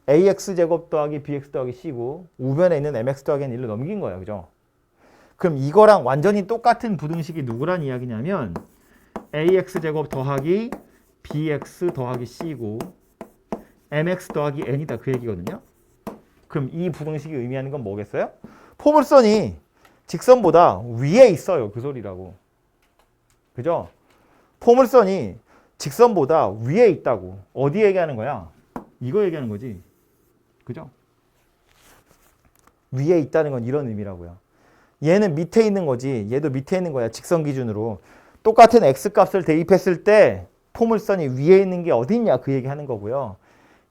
ax제곱 더하기 bx 더하기 c고 우변에 있는 mx 더하기 n 1로 넘긴 거예요. 그죠? 그럼 이거랑 완전히 똑같은 부등식이 누구란 이야기냐면 ax제곱 더하기 bx 더하기 c고 mx 더하기 n이다 그 얘기거든요. 그럼 이 부등식이 의미하는 건 뭐겠어요? 포물선이 직선보다 위에 있어요. 그 소리라고. 그죠? 포물선이 직선보다 위에 있다고. 어디 얘기하는 거야? 이거 얘기하는 거지. 그죠? 위에 있다는 건 이런 의미라고요. 얘는 밑에 있는 거지. 얘도 밑에 있는 거야. 직선 기준으로. 똑같은 x값을 대입했을 때 포물선이 위에 있는 게 어딨냐 그 얘기하는 거고요.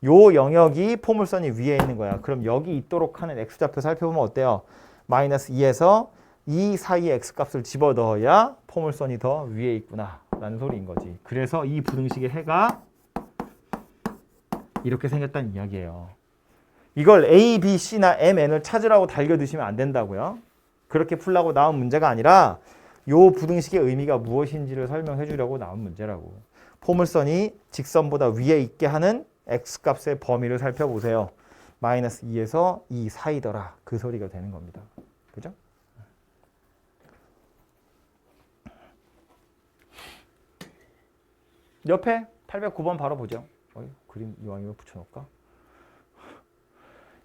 요 영역이 포물선이 위에 있는 거야. 그럼 여기 있도록 하는 x좌표 살펴보면 어때요? 마이너스 2에서 이 사이에 x값을 집어넣어야 포물선이 더 위에 있구나 라는 소리인 거지. 그래서 이 부등식의 해가 이렇게 생겼다는 이야기예요. 이걸 A, B, C나 M, N을 찾으라고 달겨두시면 안 된다고요. 그렇게 풀라고 나온 문제가 아니라 요 부등식의 의미가 무엇인지를 설명해 주려고 나온 문제라고. 포물선이 직선보다 위에 있게 하는 x값의 범위를 살펴보세요. 마이너스 2에서 2 사이더라. 그 소리가 되는 겁니다. 그죠? 옆에 809번 바로 보죠. 그림 이왕이면 붙여놓을까?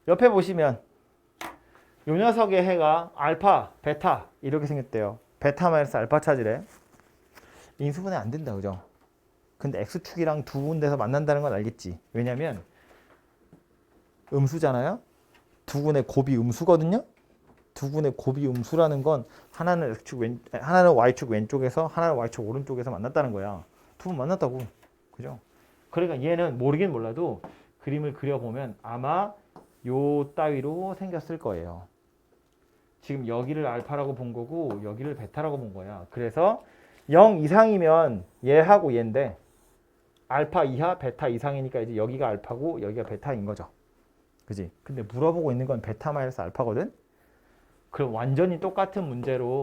옆에 보시면 이 녀석의 해가 알파, 베타 이렇게 생겼대요. 베타 마이너스 알파 찾으래. 인수분해 안 된다. 그죠? 근데 x축이랑 두 군데서 만난다는 건 알겠지. 왜냐면 음수잖아요. 두 군의 곱이 음수거든요. 두 군의 곱이 음수라는 건 하나는 하나는 y축 왼쪽에서 하나는 y축 오른쪽에서 만났다는 거야. 두 번 만났다고. 그죠? 그러니까 얘는 모르긴 몰라도 그림을 그려보면 아마 요 따위로 생겼을 거예요. 지금 여기를 알파라고 본 거고 여기를 베타라고 본 거야. 그래서 0 이상이면 얘하고 얘인데 알파 이하, 베타 이상이니까 이제 여기가 알파고 여기가 베타인 거죠. 그지? 근데 물어보고 있는 건 베타 마이너스 알파거든? 그럼 완전히 똑같은 문제로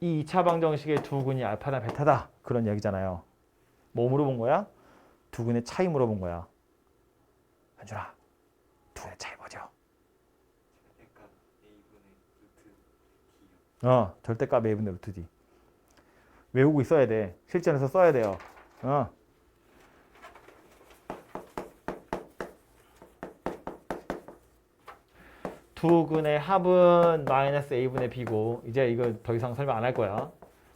이 2차 방정식의 두 근이 알파나 베타다. 그런 얘기잖아요. 뭐 물어본 거야? 두 근의 차이 물어본 거야. 현준아, 두 근의 차이 뭐죠? 절대값 a분의 루트 d. 외우고 있어야 돼. 실전에서 써야 돼요. 두근의 합은 마이너스 a분의 b고 이제 이거 더 이상 설명 안 할 거야.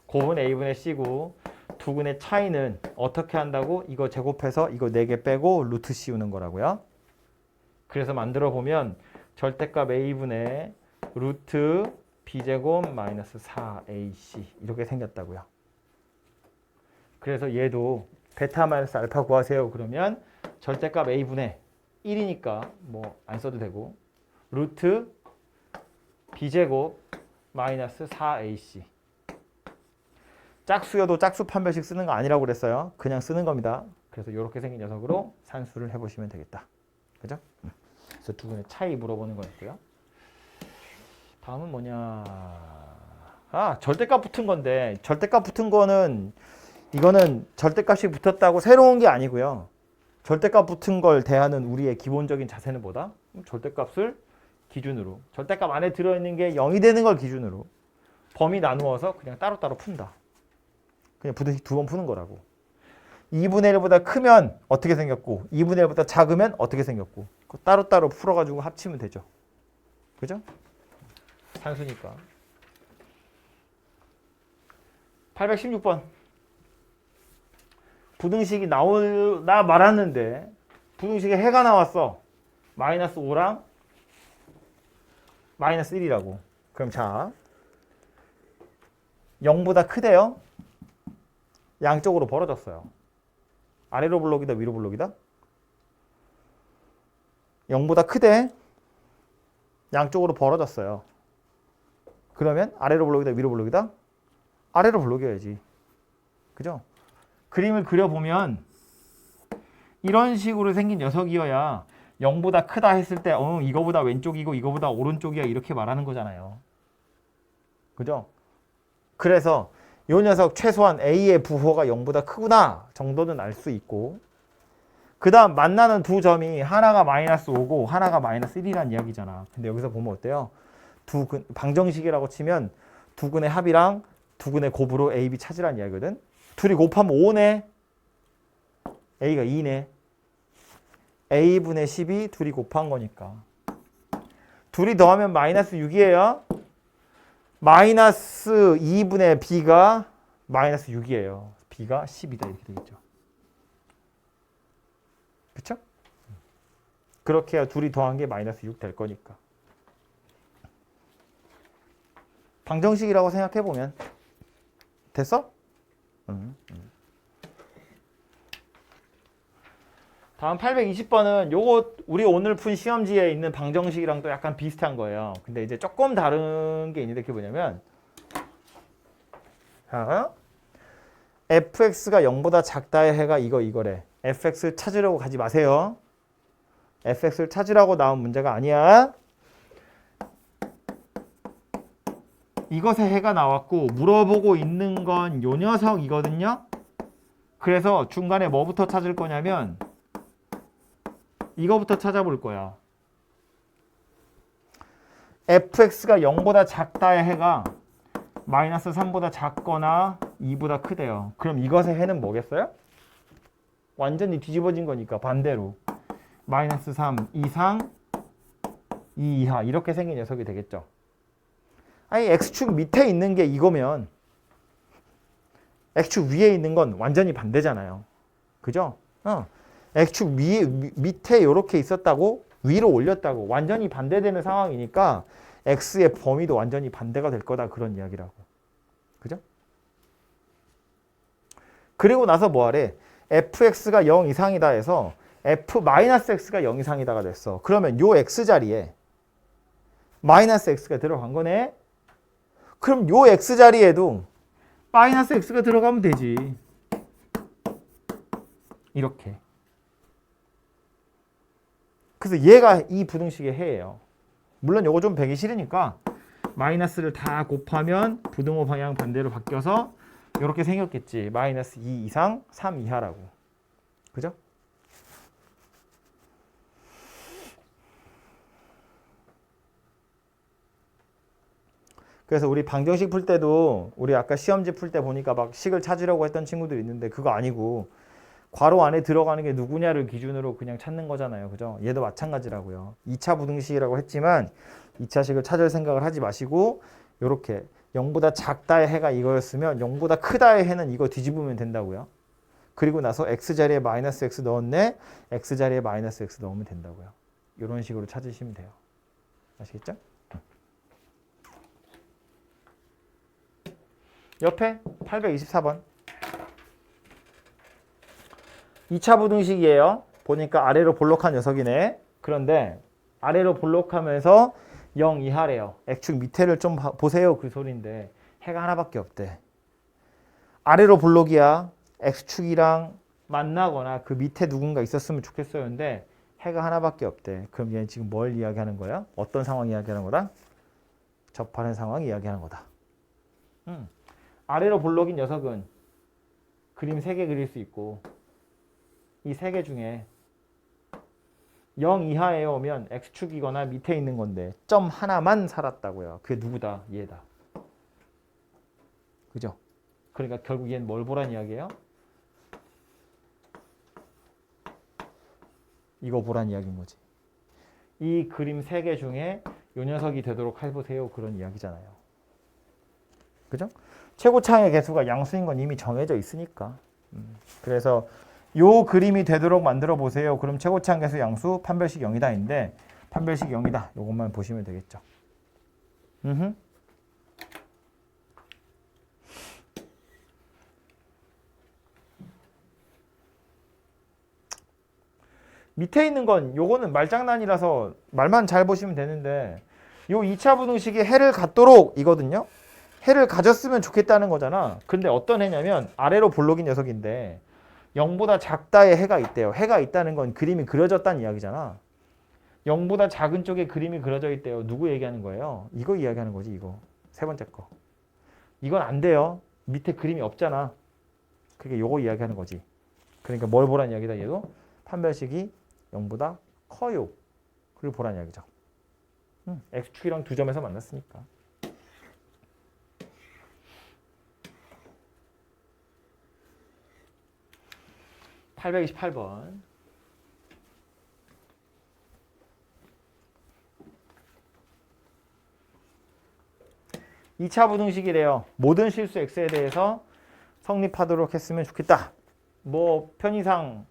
곱은 a분의 c고 두근의 차이는 어떻게 한다고? 이거 제곱해서 이거 4개 빼고 루트 씌우는 거라고요. 그래서 만들어 보면 절대값 a분의 루트 b제곱 마이너스 4ac 이렇게 생겼다고요. 그래서 얘도 베타 마이너스 알파 구하세요. 그러면 절대값 a분의 1이니까 뭐 안 써도 되고 루트 b제곱 마이너스 4ac 짝수여도 짝수 판별식 쓰는 거 아니라고 그랬어요. 그냥 쓰는 겁니다. 그래서 이렇게 생긴 녀석으로 산수를 해보시면 되겠다. 그죠? 그래서 두 분의 차이 물어보는 거였고요. 다음은 뭐냐? 아, 절대값 붙은 건데 절대값 붙은 거는 이거는 절대값이 붙었다고 새로운 게 아니고요. 절대값 붙은 걸 대하는 우리의 기본적인 자세는 뭐다? 절대값을 기준으로 절대값 안에 들어있는 게 0이 되는 걸 기준으로 범위 나누어서 그냥 따로따로 푼다. 그냥 부등식 2번 푸는 거라고. 2분의 1보다 크면 어떻게 생겼고 2분의 1보다 작으면 어떻게 생겼고 따로따로 풀어가지고 합치면 되죠. 그죠? 산수니까. 816번. 부등식이 나올라 말았는데 부등식에 해가 나왔어. 마이너스 5랑 마이너스 1이라고. 그럼 자 0보다 크대요. 양쪽으로 벌어졌어요. 아래로 블록이다 위로 블록이다? 0보다 크대. 양쪽으로 벌어졌어요. 그러면 아래로 블록이다 위로 블록이다? 아래로 블록이어야지. 그죠? 그림을 그려보면 이런 식으로 생긴 녀석이어야 0보다 크다 했을 때 이거보다 왼쪽이고 이거보다 오른쪽이야 이렇게 말하는 거잖아요. 그죠? 그래서 이 녀석 최소한 A의 부호가 0보다 크구나 정도는 알 수 있고 그 다음 만나는 두 점이 하나가 마이너스 5고 하나가 마이너스 1이라는 이야기잖아. 근데 여기서 보면 어때요? 방정식이라고 치면 두근의 합이랑 두근의 곱으로 A, B 찾으라는 이야기거든. 둘이 곱하면 5네. A가 2네. A분의 10이 둘이 곱한 거니까. 둘이 더하면 마이너스 6이에요. 마이너스 2분의 B가 마이너스 6이에요. B가 10이다 이렇게 되겠죠. 그쵸? 그렇게 해야 둘이 더한 게 마이너스 6 될 거니까. 방정식이라고 생각해보면 됐어? 다음 820번은 요거 우리 오늘 푼 시험지에 있는 방정식이랑 또 약간 비슷한 거예요. 근데 이제 조금 다른 게 있는데 그게 뭐냐면 fx가 0보다 작다의 해가 이거래. fx 찾으려고 가지 마세요. fx를 찾으라고 나온 문제가 아니야. 이것의 해가 나왔고 물어보고 있는 건 요 녀석이거든요. 그래서 중간에 뭐부터 찾을 거냐면 이거부터 찾아볼 거야. fx가 0보다 작다의 해가 마이너스 3보다 작거나 2보다 크대요. 그럼 이것의 해는 뭐겠어요? 완전히 뒤집어진 거니까 반대로 마이너스 3 이상 2 이하 이렇게 생긴 녀석이 되겠죠. 아니 x축 밑에 있는 게 이거면 x축 위에 있는 건 완전히 반대잖아요. 그죠? x축 밑에 이렇게 있었다고 위로 올렸다고 완전히 반대되는 상황이니까 x의 범위도 완전히 반대가 될 거다 그런 이야기라고. 그죠? 그리고 나서 뭐하래? fx가 0 이상이다 해서 f-x가 0 이상이다가 됐어. 그러면 요 x자리에 마이너스 x가 들어간 거네. 그럼 요 x자리에도 마이너스 x가 들어가면 되지. 이렇게. 그래서 얘가 이 부등식의 해예요. 물론 요거 좀 배기 싫으니까 마이너스를 다 곱하면 부등호 방향 반대로 바뀌어서 이렇게 생겼겠지. 마이너스 2 이상 3 이하라고. 그죠? 그래서 우리 방정식 풀 때도 우리 아까 시험지 풀 때 보니까 막 식을 찾으려고 했던 친구들이 있는데 그거 아니고 괄호 안에 들어가는 게 누구냐를 기준으로 그냥 찾는 거잖아요. 그죠? 얘도 마찬가지라고요. 2차 부등식이라고 했지만 2차식을 찾을 생각을 하지 마시고 요렇게 0보다 작다의 해가 이거였으면 0보다 크다의 해는 이거 뒤집으면 된다고요. 그리고 나서 x자리에 마이너스 x 넣었네. x자리에 마이너스 x 넣으면 된다고요. 이런 식으로 찾으시면 돼요. 아시겠죠? 옆에 824번 2차 부등식이에요. 보니까 아래로 볼록한 녀석이네. 그런데 아래로 볼록하면서 0 이하래요. x축 밑에를 좀 보세요. 그 소리인데 해가 하나밖에 없대. 아래로 볼록이야. x축이랑 만나거나 그 밑에 누군가 있었으면 좋겠어요. 근데 해가 하나밖에 없대. 그럼 얘는 지금 뭘 이야기하는 거야? 어떤 상황 이야기하는 거다? 접하는 상황 이야기하는 거다. 아래로 볼록인 녀석은 그림 3개 그릴 수 있고 이 3개 중에 0 이하에 오면 x축이거나 밑에 있는 건데 점 하나만 살았다고요. 그게 누구다? 얘다. 그죠? 그러니까 결국 얘는 뭘 보란 이야기예요? 이거 보란 이야기인 거지. 이 그림 3개 중에 요 녀석이 되도록 해보세요. 그런 이야기잖아요. 그죠? 최고차의 개수가 양수인 건 이미 정해져 있으니까. 그래서 요 그림이 되도록 만들어 보세요. 그럼 최고차의 개수 양수 판별식 0이다인데 판별식 0이다. 요것만 보시면 되겠죠. 밑에 있는 건 요거는 말장난이라서 말만 잘 보시면 되는데 요 2차 부등식이 해를 갖도록 이거든요. 해를 가졌으면 좋겠다는 거잖아. 근데 어떤 해냐면 아래로 볼록인 녀석인데 0보다 작다의 해가 있대요. 해가 있다는 건 그림이 그려졌다는 이야기잖아. 0보다 작은 쪽에 그림이 그려져 있대요. 누구 얘기하는 거예요? 이거 이야기하는 거지. 이거. 세 번째 거. 이건 안 돼요. 밑에 그림이 없잖아. 그게 요거 이야기하는 거지. 그러니까 뭘 보란 이야기다. 얘도 판별식이 0보다 커요. 그리고 보란 이야기죠. x축이랑 두 점에서 만났으니까. (828번) 2차 부등식이래요. 모든 실수 x에 대해서 성립하도록 했으면 좋겠다. 뭐 편의상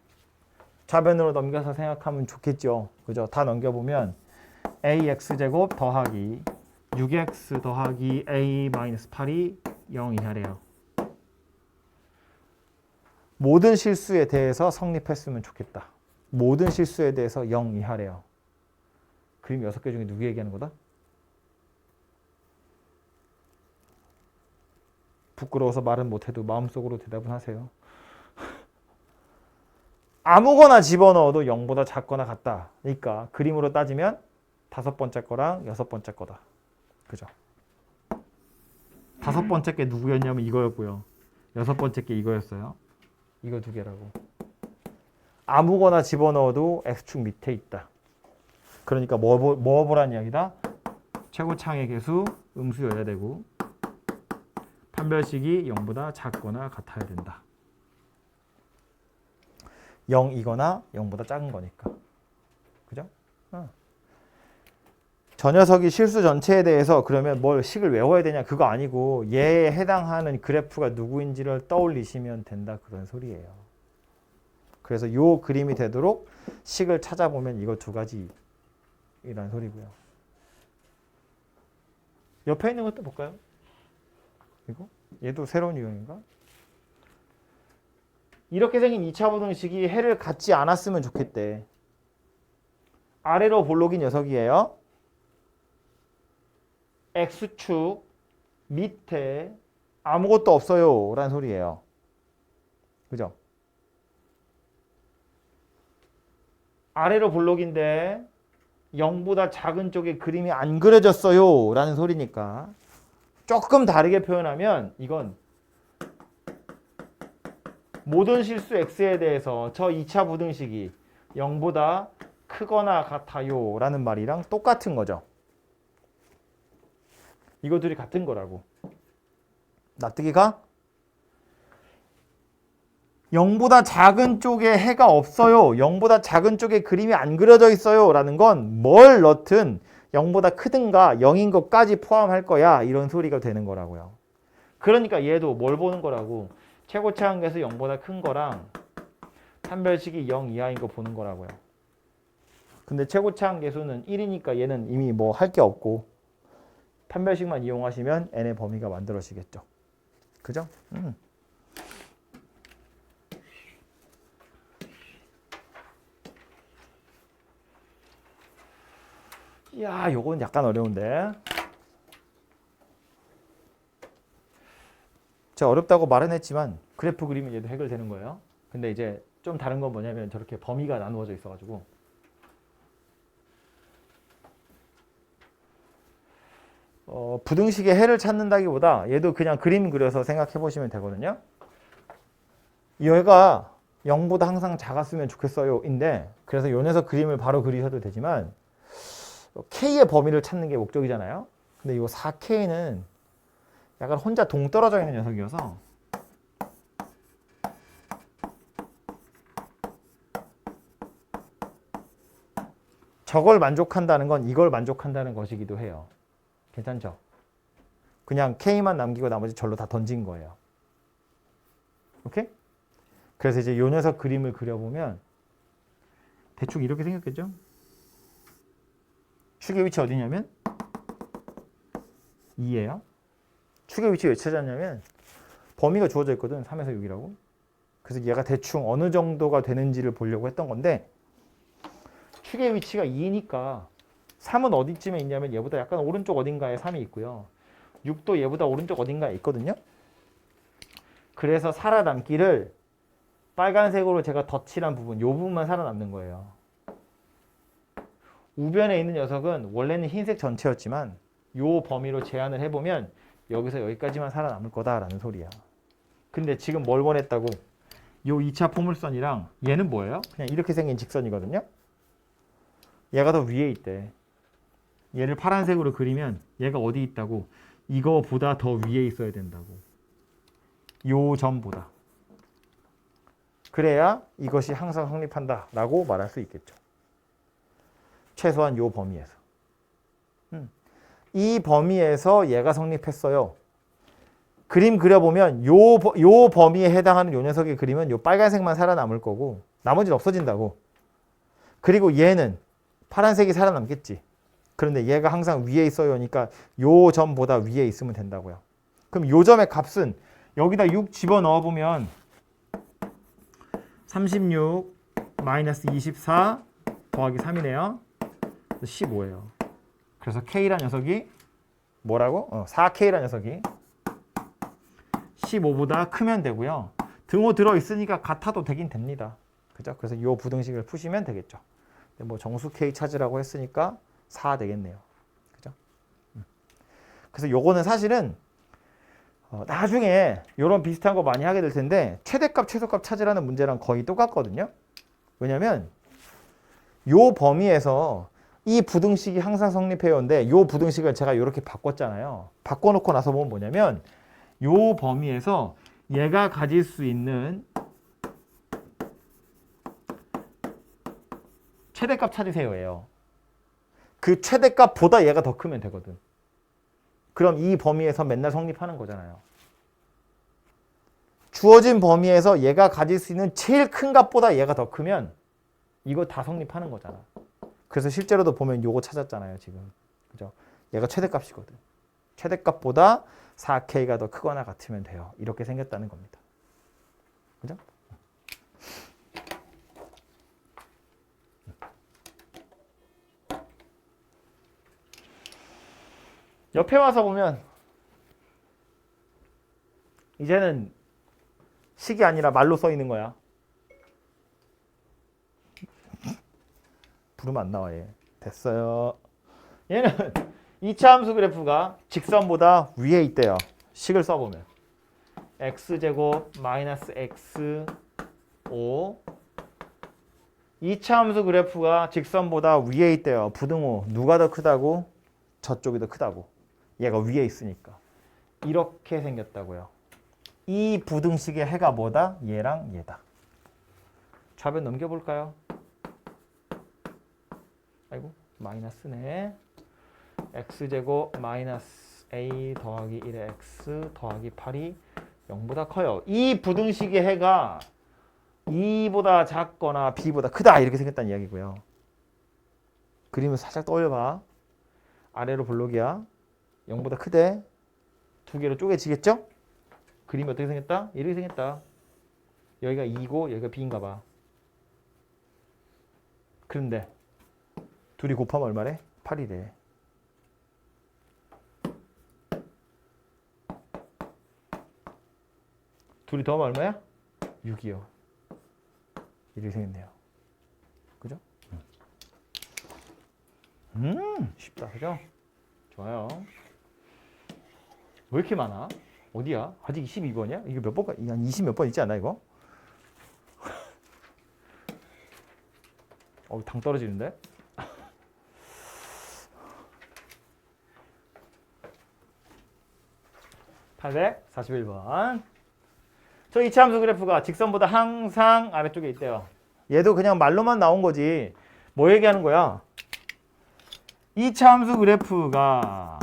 좌변으로 넘겨서 생각하면 좋겠죠. 그죠? 다 넘겨보면 ax제곱 더하기 6x 더하기 a-8이 0 이하래요. 모든 실수에 대해서 성립했으면 좋겠다. 모든 실수에 대해서 0 이하래요. 그림 6개 중에 누구 얘기하는 거다? 부끄러워서 말은 못해도 마음속으로 대답은 하세요. 아무거나 집어넣어도 0보다 작거나 같다. 그러니까 그림으로 따지면 5번째 거랑 6번째 거다. 그죠? 5번째 게 누구였냐면 이거였고요. 6번째 게 이거였어요. 이거 두 개라고. 아무거나 집어넣어도 x축 밑에 있다. 그러니까 뭐 보란 이야기다? 최고차의 개수 음수여야 되고 판별식이 0보다 작거나 같아야 된다. 0이거나 0보다 작은 거니까. 그죠? 저 녀석이 실수 전체에 대해서 그러면 뭘 식을 외워야 되냐 그거 아니고 얘에 해당하는 그래프가 누구인지를 떠올리시면 된다 그런 소리예요. 그래서 요 그림이 되도록 식을 찾아보면 이거 두 가지라는 소리고요. 옆에 있는 것도 볼까요? 이거? 얘도 새로운 유형인가? 이렇게 생긴 2차 부등식이 해를 갖지 않았으면 좋겠대. 아래로 볼록인 녀석이에요. x축 밑에 아무것도 없어요 라는 소리예요. 그죠? 아래로 볼록인데 0보다 작은 쪽에 그림이 안 그려졌어요 라는 소리니까 조금 다르게 표현하면 이건 모든 실수 x에 대해서 저 2차 부등식이 0보다 크거나 같아요 라는 말이랑 똑같은 거죠. 이거 둘이 같은 거라고. 납득이가? 0보다 작은 쪽에 해가 없어요. 0보다 작은 쪽에 그림이 안 그려져 있어요. 라는 건 뭘 넣든 0보다 크든가 0인 것까지 포함할 거야. 이런 소리가 되는 거라고요. 그러니까 얘도 뭘 보는 거라고? 최고차 한계에서 0보다 큰 거랑 판별식이 0 이하인 거 보는 거라고요. 근데 최고차 한계수는 1이니까 얘는 이미 뭐 할 게 없고 판별식만 이용하시면 n의 범위가 만들어지겠죠. 그죠? 이야, 요건 약간 어려운데. 제가 어렵다고 말은 했지만 그래프 그리면 얘도 해결되는 거예요. 근데 이제 좀 다른 건 뭐냐면 저렇게 범위가 나누어져 있어가지고 부등식의 해를 찾는다기보다 얘도 그냥 그림 그려서 생각해 보시면 되거든요. 얘가 0보다 항상 작았으면 좋겠어요 인데 그래서 요 녀석 그림을 바로 그리셔도 되지만 K의 범위를 찾는 게 목적이잖아요. 근데 이 4K는 약간 혼자 동떨어져 있는 녀석이어서 저걸 만족한다는 건 이걸 만족한다는 것이기도 해요. 괜찮죠? 그냥 K만 남기고 나머지 절로 다 던진 거예요. 오케이? 그래서 이제 요 녀석 그림을 그려보면 대충 이렇게 생겼겠죠? 축의 위치 어디냐면 2예요. 축의 위치 왜 찾았냐면 범위가 주어져 있거든. 3에서 6이라고. 그래서 얘가 대충 어느 정도가 되는지를 보려고 했던 건데 축의 위치가 2니까 3은 어디쯤에 있냐면 얘보다 약간 오른쪽 어딘가에 3이 있고요. 6도 얘보다 오른쪽 어딘가에 있거든요. 그래서 살아남기를 빨간색으로 제가 덧칠한 부분, 이 부분만 살아남는 거예요. 우변에 있는 녀석은 원래는 흰색 전체였지만 이 범위로 제한을 해보면 여기서 여기까지만 살아남을 거다라는 소리야. 근데 지금 뭘 원했다고? 이 2차 포물선이랑 얘는 뭐예요? 그냥 이렇게 생긴 직선이거든요. 얘가 더 위에 있대. 얘를 파란색으로 그리면 얘가 어디 있다고? 이거보다 더 위에 있어야 된다고. 요 점보다. 그래야 이것이 항상 성립한다 라고 말할 수 있겠죠. 최소한 요 범위에서. 이 범위에서 얘가 성립했어요. 그림 그려보면 요 범위에 해당하는 요 녀석의 그림은 요 빨간색만 살아남을 거고 나머지는 없어진다고. 그리고 얘는 파란색이 살아남겠지. 그런데 얘가 항상 위에 있어요니까 요 점보다 위에 있으면 된다고요. 그럼 요 점의 값은 여기다 6 집어넣어 보면 36 마이너스 24 더하기 3이네요. 15예요. 그래서 K란 녀석이 뭐라고? 4K란 녀석이 15보다 크면 되고요. 등호 들어있으니까 같아도 되긴 됩니다. 그죠? 그래서 이 부등식을 푸시면 되겠죠. 뭐 정수 K 찾으라고 했으니까 4 되겠네요. 그죠? 그래서 요거는 사실은 나중에 이런 비슷한 거 많이 하게 될 텐데 최대값, 최소값 찾으라는 문제랑 거의 똑같거든요. 왜냐면 요 범위에서 이 부등식이 항상 성립해요인데 요 부등식을 제가 이렇게 바꿨잖아요. 바꿔놓고 나서 보면 뭐냐면 요 범위에서 얘가 가질 수 있는 최대값 찾으세요예요. 그 최대값보다 얘가 더 크면 되거든. 그럼 이 범위에서 맨날 성립하는 거잖아요. 주어진 범위에서 얘가 가질 수 있는 제일 큰 값보다 얘가 더 크면 이거 다 성립하는 거잖아. 그래서 실제로도 보면 요거 찾았잖아요, 지금. 그죠? 얘가 최대값이거든. 최대값보다 4K가 더 크거나 같으면 돼요. 이렇게 생겼다는 겁니다. 그죠? 옆에 와서 보면 이제는 식이 아니라 말로 써 있는 거야. 부르면 안 나와 얘. 됐어요. 얘는 2차 함수 그래프가 직선보다 위에 있대요. 식을 써보면 x제곱 마이너스 x 5 2차 함수 그래프가 직선보다 위에 있대요. 부등호 누가 더 크다고? 저쪽이 더 크다고. 얘가 위에 있으니까. 이렇게 생겼다고요. 이 부등식의 해가 뭐다? 얘랑 얘다. 좌변 넘겨볼까요? 아이고 마이너스네. x제곱 마이너스 a 더하기 1의 x 더하기 8이 0보다 커요. 이 부등식의 해가 2보다 작거나 b보다 크다 이렇게 생겼다는 이야기고요. 그림을 살짝 떠올려봐. 아래로 볼록이야. 0보다 크대. 두 개로 쪼개지겠죠? 그림이 어떻게 생겼다? 이렇게 생겼다. 여기가 2고 여기가 b인가 봐. 그런데 둘이 곱하면 얼마래? 8이래. 둘이 더하면 얼마야? 6이요. 이렇게 생겼네요. 그죠? 쉽다. 그죠? 좋아요. 왜 이렇게 많아? 어디야? 아직 22번이야? 이거 몇 번까? 한 20 몇 번 있지 않나 이거? 당 떨어지는데? 841번. 저 이차함수 그래프가 직선보다 항상 아래쪽에 있대요. 얘도 그냥 말로만 나온 거지. 뭐 얘기하는 거야? 이차함수 그래프가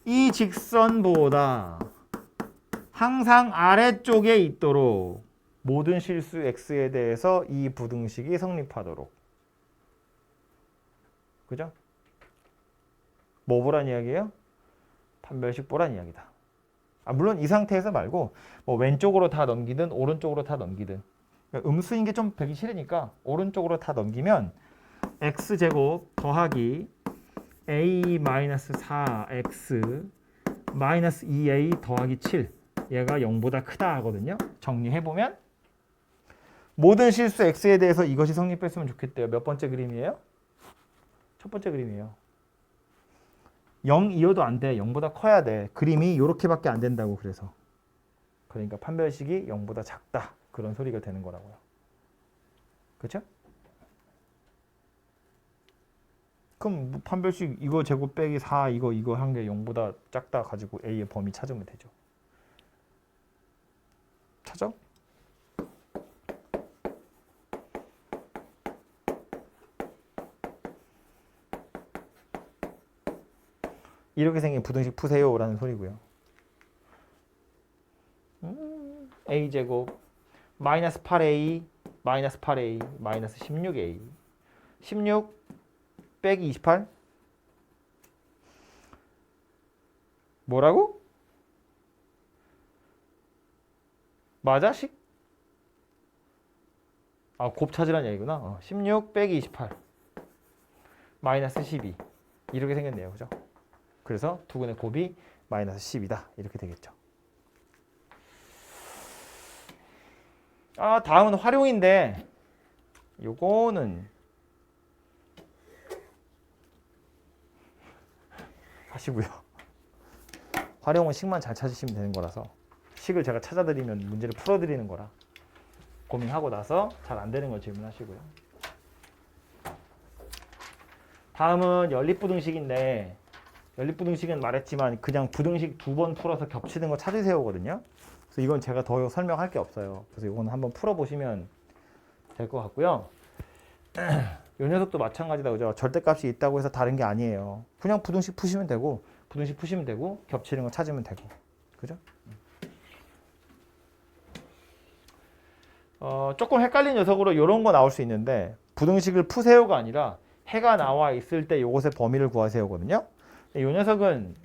이 직선보다 항상 아래쪽에 있도록 모든 실수 x에 대해서 이 부등식이 성립하도록. 그죠? 뭐 보란 이야기예요? 판별식 보란 이야기다. 물론 이 상태에서 말고 뭐 왼쪽으로 다 넘기든 오른쪽으로 다 넘기든. 그러니까 음수인 게 좀 보기 싫으니까 오른쪽으로 다 넘기면 x제곱 더하기 a-4x 마이너스 2a 더하기 7 얘가 0보다 크다 하거든요. 정리해보면 모든 실수 x에 대해서 이것이 성립했으면 좋겠대요. 몇 번째 그림이에요? 첫 번째 그림이에요. 0 이어도 안 돼. 0보다 커야 돼. 그림이 이렇게밖에 안 된다고. 그래서 그러니까 판별식이 0보다 작다. 그런 소리가 되는 거라고요. 그렇죠? 그럼 판별식 이거 제곱 빼기 4 이거 한 게 0보다 작다 가지고 A의 범위 찾으면 되죠. 찾아? 이렇게 생긴 부등식 푸세요라는 소리고요. A제곱 마이너스 8A 마이너스 8A 마이너스 16A 16 빼기 28 뭐라고? 맞아? 곱 찾으란 얘기구나. 16 빼기 28 마이너스 12 이렇게 생겼네요. 그죠? 그래서 두근의 곱이 마이너스 10이다. 이렇게 되겠죠. 다음은 활용인데 요거는 하시고요. 활용은 식만 잘 찾으시면 되는 거라서 식을 제가 찾아드리면 문제를 풀어드리는 거라 고민하고 나서 잘 안 되는 걸 질문하시고요. 다음은 연립부등식인데 연립부등식은 말했지만 그냥 부등식 2번 풀어서 겹치는 거 찾으세요거든요. 그래서 이건 제가 더 설명할 게 없어요. 그래서 이거는 한번 풀어보시면 될 것 같고요. 이 녀석도 마찬가지다. 그죠? 절대값이 있다고 해서 다른 게 아니에요. 그냥 부등식 푸시면 되고 겹치는 거 찾으면 되고. 그죠? 조금 헷갈린 녀석으로 이런 거 나올 수 있는데 부등식을 푸세요가 아니라 해가 나와 있을 때 이것의 범위를 구하세요거든요. 이 녀석은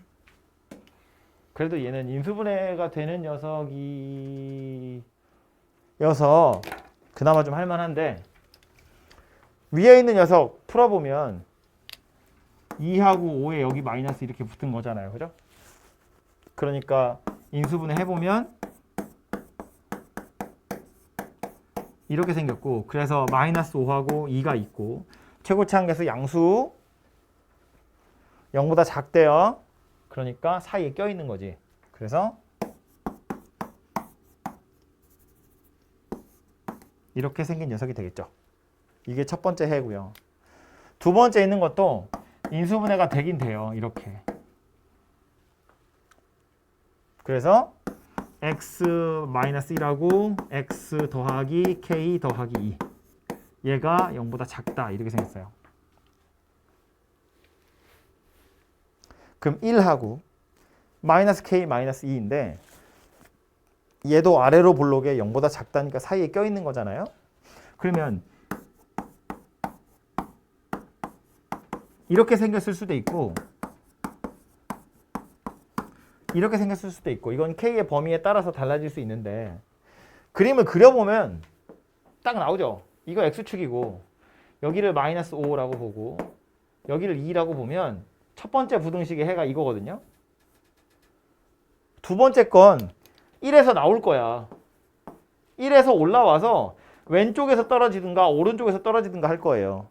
그래도 얘는 인수분해가 되는 녀석이어서 그나마 좀 할만한데 위에 있는 녀석 풀어보면 2하고 5에 여기 마이너스 이렇게 붙은 거잖아요. 그죠? 그러니까 인수분해 해보면 이렇게 생겼고 그래서 마이너스 5하고 2가 있고 최고차항계수 양수 0보다 작대요. 그러니까 사이에 껴있는 거지. 그래서 이렇게 생긴 녀석이 되겠죠. 이게 첫 번째 해고요. 두 번째 있는 것도 인수분해가 되긴 돼요. 이렇게. 그래서 x-1하고 x 더하기 k 더하기 2 얘가 0보다 작다. 이렇게 생겼어요. 그럼 1하고 마이너스 k 마이너스 2인데 얘도 아래로 볼록에 0보다 작다니까 사이에 껴있는 거잖아요. 그러면 이렇게 생겼을 수도 있고 이렇게 생겼을 수도 있고 이건 k의 범위에 따라서 달라질 수 있는데 그림을 그려보면 딱 나오죠. 이거 x축이고 여기를 마이너스 5라고 보고 여기를 2라고 보면 첫 번째 부등식의 해가 이거거든요. 두 번째 건 1에서 나올 거야. 1에서 올라와서 왼쪽에서 떨어지든가 오른쪽에서 떨어지든가 할 거예요.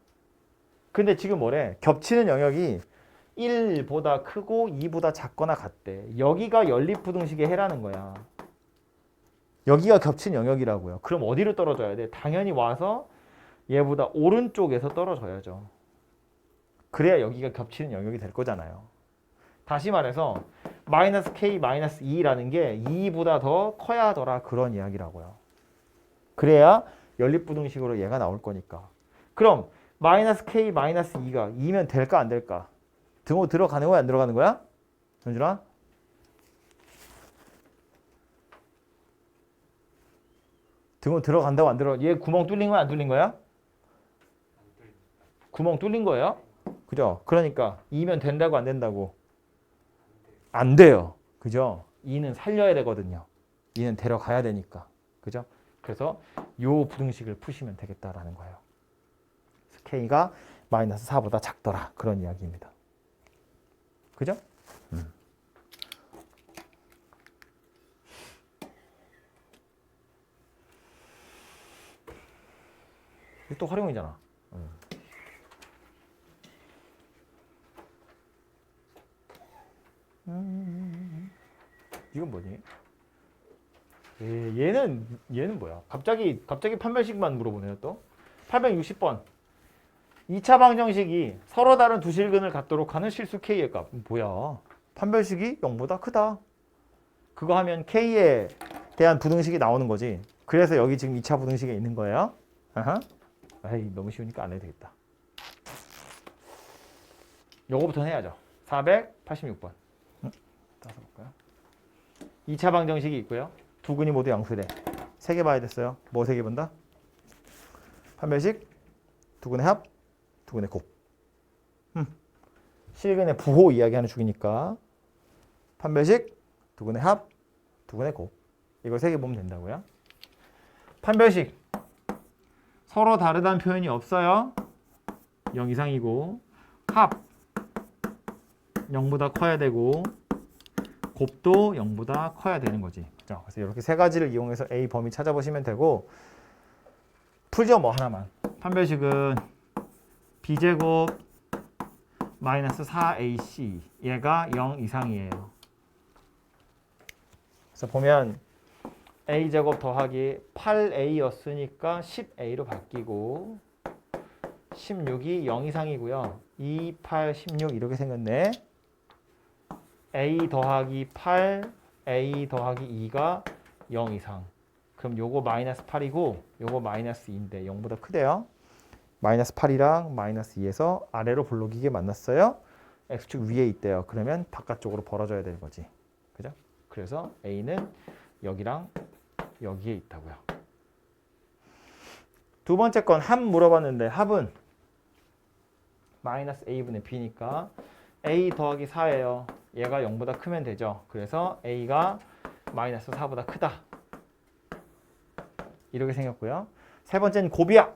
근데 지금 뭐래? 겹치는 영역이 1보다 크고 2보다 작거나 같대. 여기가 연립부등식의 해라는 거야. 여기가 겹친 영역이라고요. 그럼 어디로 떨어져야 돼? 당연히 와서 얘보다 오른쪽에서 떨어져야죠. 그래야 여기가 겹치는 영역이 될 거잖아요. 다시 말해서 마이너스 k 마이너스 2라는 게 2보다 더 커야 하더라 그런 이야기라고요. 그래야 연립부등식으로 얘가 나올 거니까. 그럼 마이너스 k 마이너스 2가 2면 될까 안 될까? 등호 들어가는 거야 안 들어가는 거야? 전준아? 등호 들어간다고 안 들어? 얘 구멍 뚫린 거야 안 뚫린 거야? 구멍 뚫린 거예요? 그죠? 그러니까 2면 된다고 안 된다고? 안 돼요. 그죠? 2는 살려야 되거든요. 2는 데려가야 되니까. 그죠? 그래서 요 부등식을 푸시면 되겠다라는 거예요. k가 마이너스 4보다 작더라. 그런 이야기입니다. 그죠? 이게 또 활용이잖아. 이건 뭐니? 얘는 뭐야? 갑자기 판별식만 물어보네요 또. 860번. 2차 방정식이 서로 다른 두 실근을 갖도록 하는 실수 k의 값. 뭐야? 판별식이 0보다 크다. 그거 하면 k에 대한 부등식이 나오는 거지. 그래서 여기 지금 2차 부등식에 있는 거예요. 아하. 에이, 너무 쉬우니까 안 해도 되겠다. 요거부터 해야죠. 486번. 따서 볼까요? 2차 방정식이 있고요. 두 근이 모두 양수래. 세 개 봐야 됐어요. 뭐 세 개 본다? 판별식, 두 근의 합, 두 근의 곱. 실근의 부호 이야기하는 중이니까 판별식, 두 근의 합, 두 근의 곱. 이거 세 개 보면 된다고요. 판별식. 서로 다르다는 표현이 없어요. 0 이상이고 합 0보다 커야 되고 곱도 0보다 커야 되는 거지. 그죠? 그래서 이렇게 세 가지를 이용해서 A 범위 찾아보시면 되고 풀죠 뭐 하나만. 판별식은 B제곱 마이너스 4AC 얘가 0 이상이에요. 그래서 보면 A제곱 더하기 8A였으니까 10A로 바뀌고 16이 0 이상이고요. 2, 8, 16 이렇게 생겼네. A 더하기 8, A 더하기 2가 0 이상. 그럼 요거 마이너스 8이고 요거 마이너스 2인데 0보다 크대요. 마이너스 8이랑 마이너스 2에서 아래로 볼록이게 만났어요. X축 위에 있대요. 그러면 바깥쪽으로 벌어져야 되는 거지. 그죠? 그래서 A는 여기랑 여기에 있다고요. 두 번째 건 합 물어봤는데 합은 마이너스 A분의 B니까 A 더하기 4예요. 얘가 0보다 크면 되죠. 그래서 A가 마이너스 4보다 크다. 이렇게 생겼고요. 세 번째는 곱이야.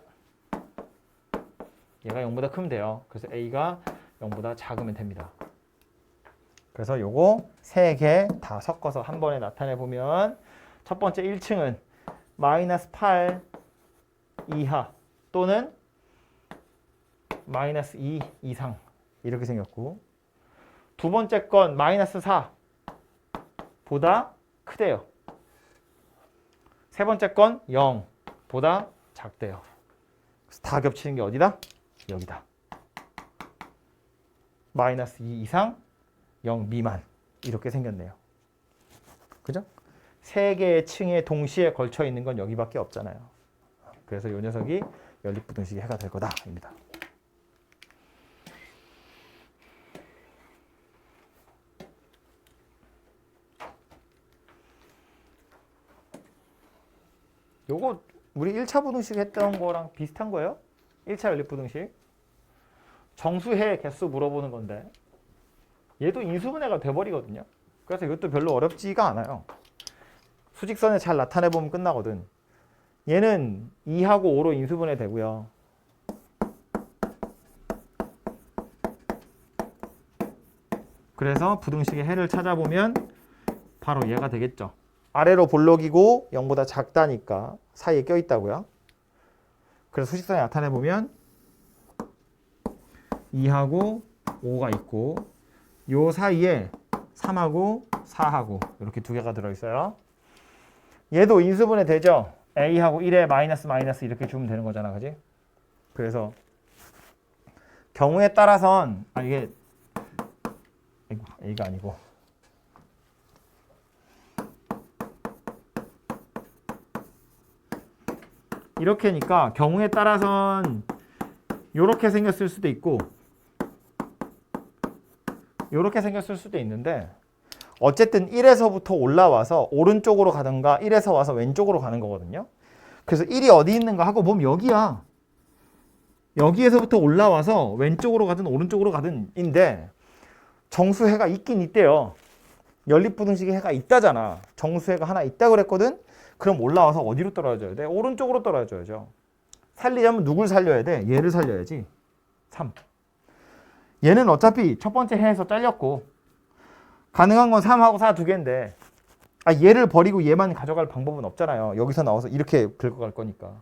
얘가 0보다 크면 돼요. 그래서 A가 0보다 작으면 됩니다. 그래서 요거 세 개 다 섞어서 한 번에 나타내 보면 첫 번째 1층은 마이너스 8 이하 또는 마이너스 2 이상 이렇게 생겼고 두 번째 건 마이너스 4보다 크대요. 세 번째 건 0보다 작대요. 그래서 다 겹치는 게 어디다? 여기다. 마이너스 2 이상, 0 미만 이렇게 생겼네요. 그죠? 세 개의 층에 동시에 걸쳐 있는 건 여기밖에 없잖아요. 그래서 이 녀석이 연립부등식의 해가 될 거다입니다. 요거 우리 1차 부등식 했던 거랑 비슷한 거예요. 1차 연립부등식. 정수해 개수 물어보는 건데 얘도 인수분해가 돼버리거든요. 그래서 이것도 별로 어렵지가 않아요. 수직선에 잘 나타내보면 끝나거든. 얘는 2하고 5로 인수분해 되고요. 그래서 부등식의 해를 찾아보면 바로 얘가 되겠죠. 아래로 볼록이고 0보다 작다니까 사이에 껴있다고요. 그래서 수직선에 나타내보면 2하고 5가 있고 요 사이에 3하고 4하고 이렇게 두 개가 들어있어요. 얘도 인수분해 되죠. a하고 1에 마이너스 마이너스 이렇게 주면 되는 거잖아. 그지? 그래서 경우에 따라선 이게 a가 아니고 이렇게니까 경우에 따라선 요렇게 생겼을 수도 있고 요렇게 생겼을 수도 있는데 어쨌든 1에서부터 올라와서 오른쪽으로 가든가 1에서 와서 왼쪽으로 가는 거거든요. 그래서 1이 어디 있는가 하고 보면 여기야. 여기에서부터 올라와서 왼쪽으로 가든 오른쪽으로 가든 인데 정수해가 있긴 있대요. 연립부등식에 해가 있다잖아. 정수해가 하나 있다 그랬거든. 그럼 올라와서 어디로 떨어져야 돼? 오른쪽으로 떨어져야죠. 살리려면 누굴 살려야 돼? 얘를 살려야지. 3. 얘는 어차피 첫 번째 해에서 잘렸고 가능한 건 3하고 4 두 개인데 얘를 버리고 얘만 가져갈 방법은 없잖아요. 여기서 나와서 이렇게 긁어갈 거니까.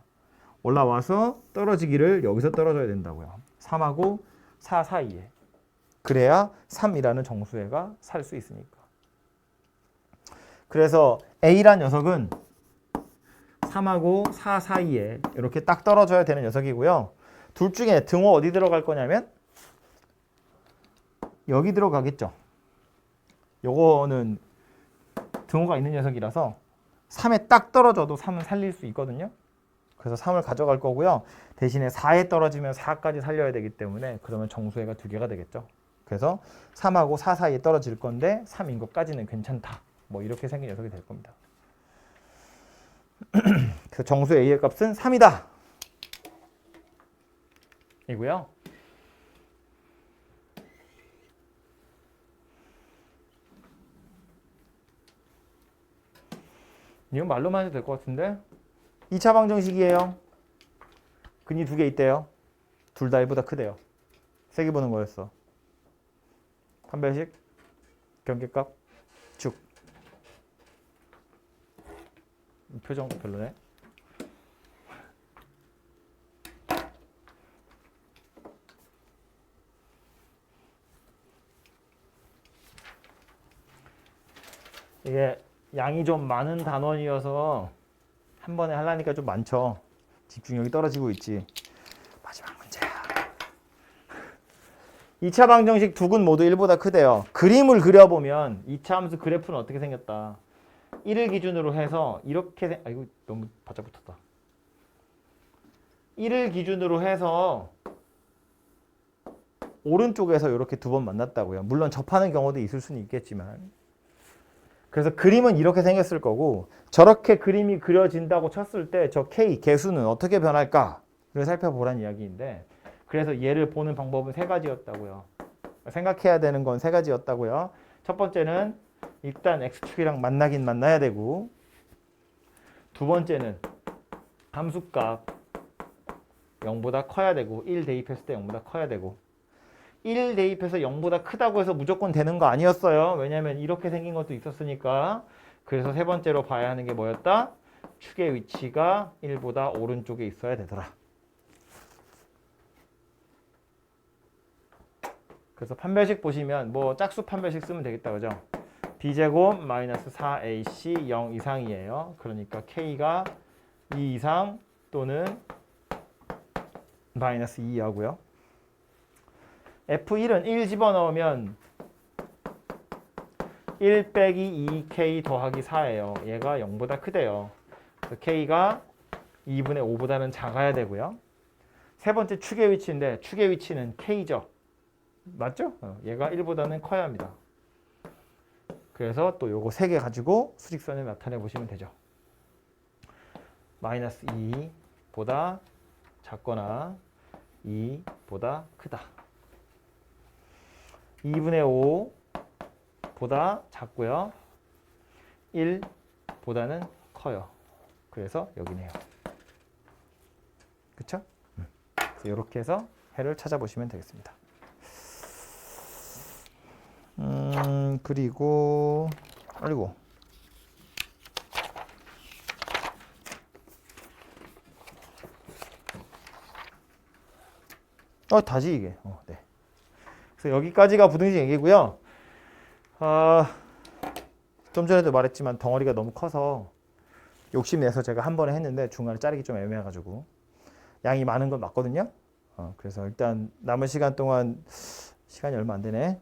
올라와서 떨어지기를 여기서 떨어져야 된다고요. 3하고 4 사이에. 그래야 3이라는 정수해가 살 수 있으니까. 그래서 A란 녀석은 3하고 4 사이에 이렇게 딱 떨어져야 되는 녀석이고요. 둘 중에 등호 어디 들어갈 거냐면 여기 들어가겠죠. 요거는 등호가 있는 녀석이라서 3에 딱 떨어져도 3은 살릴 수 있거든요. 그래서 3을 가져갈 거고요. 대신에 4에 떨어지면 4까지 살려야 되기 때문에 그러면 정수해가 두 개가 되겠죠. 그래서 3하고 4 사이에 떨어질 건데 3인 것까지는 괜찮다. 뭐 이렇게 생긴 녀석이 될 겁니다. 그래서 정수 A의 값은 3이다. 이고요. 이건 말로만 해도 될 것 같은데 2차 방정식이에요. 근이 두 개 있대요. 둘 다 1보다 크대요. 세 개 보는 거였어. 판별식, 경계값, 축. 표정 별로네. 이게 양이 좀 많은 단원이어서 한 번에 하려니까 좀 많죠. 집중력이 떨어지고 있지. 마지막 문제야. 2차 방정식 두 근 모두 1보다 크대요. 그림을 그려보면 2차 함수 그래프는 어떻게 생겼다. 1을 기준으로 해서 이렇게 아이고 너무 바짝 붙었다. 1을 기준으로 해서 오른쪽에서 이렇게 두 번 만났다고요. 물론 접하는 경우도 있을 수는 있겠지만 그래서 그림은 이렇게 생겼을 거고 저렇게 그림이 그려진다고 쳤을 때 저 K 개수는 어떻게 변할까를 살펴보라는 이야기인데 그래서 얘를 보는 방법은 세 가지였다고요. 생각해야 되는 건 세 가지였다고요. 첫 번째는 일단 X축이랑 만나긴 만나야 되고 두 번째는 함수값 0보다 커야 되고 1 대입했을 때 0보다 커야 되고 1 대입해서 0보다 크다고 해서 무조건 되는 거 아니었어요. 왜냐하면 이렇게 생긴 것도 있었으니까. 그래서 세 번째로 봐야 하는 게 뭐였다? 축의 위치가 1보다 오른쪽에 있어야 되더라. 그래서 판별식 보시면 뭐 짝수 판별식 쓰면 되겠다. 그죠? b제곱 마이너스 4ac 0 이상이에요. 그러니까 k가 2 이상 또는 마이너스 2 하고요. F1은 1 집어넣으면 1 빼기 2K 더하기 4예요. 얘가 0보다 크대요. 그래서 K가 2분의 5보다는 작아야 되고요. 세 번째 축의 위치인데 축의 위치는 K죠. 맞죠? 얘가 1보다는 커야 합니다. 그래서 또 요거 3개 가지고 수직선을 나타내 보시면 되죠. 마이너스 2보다 작거나 2보다 크다. 2분의 5보다 작고요. 1보다는 커요. 그래서 여기네요. 그쵸? 이렇게 해서 해를 찾아보시면 되겠습니다. 그리고 다시 이게. 네. 그래서 여기까지가 부등식 얘기고요. 좀 전에도 말했지만 덩어리가 너무 커서 욕심내서 제가 한 번에 했는데 중간에 자르기 좀 애매해가지고 양이 많은 건 맞거든요. 그래서 일단 남은 시간 동안 시간이 얼마 안 되네.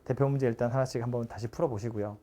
대표 문제 일단 하나씩 한번 다시 풀어보시고요.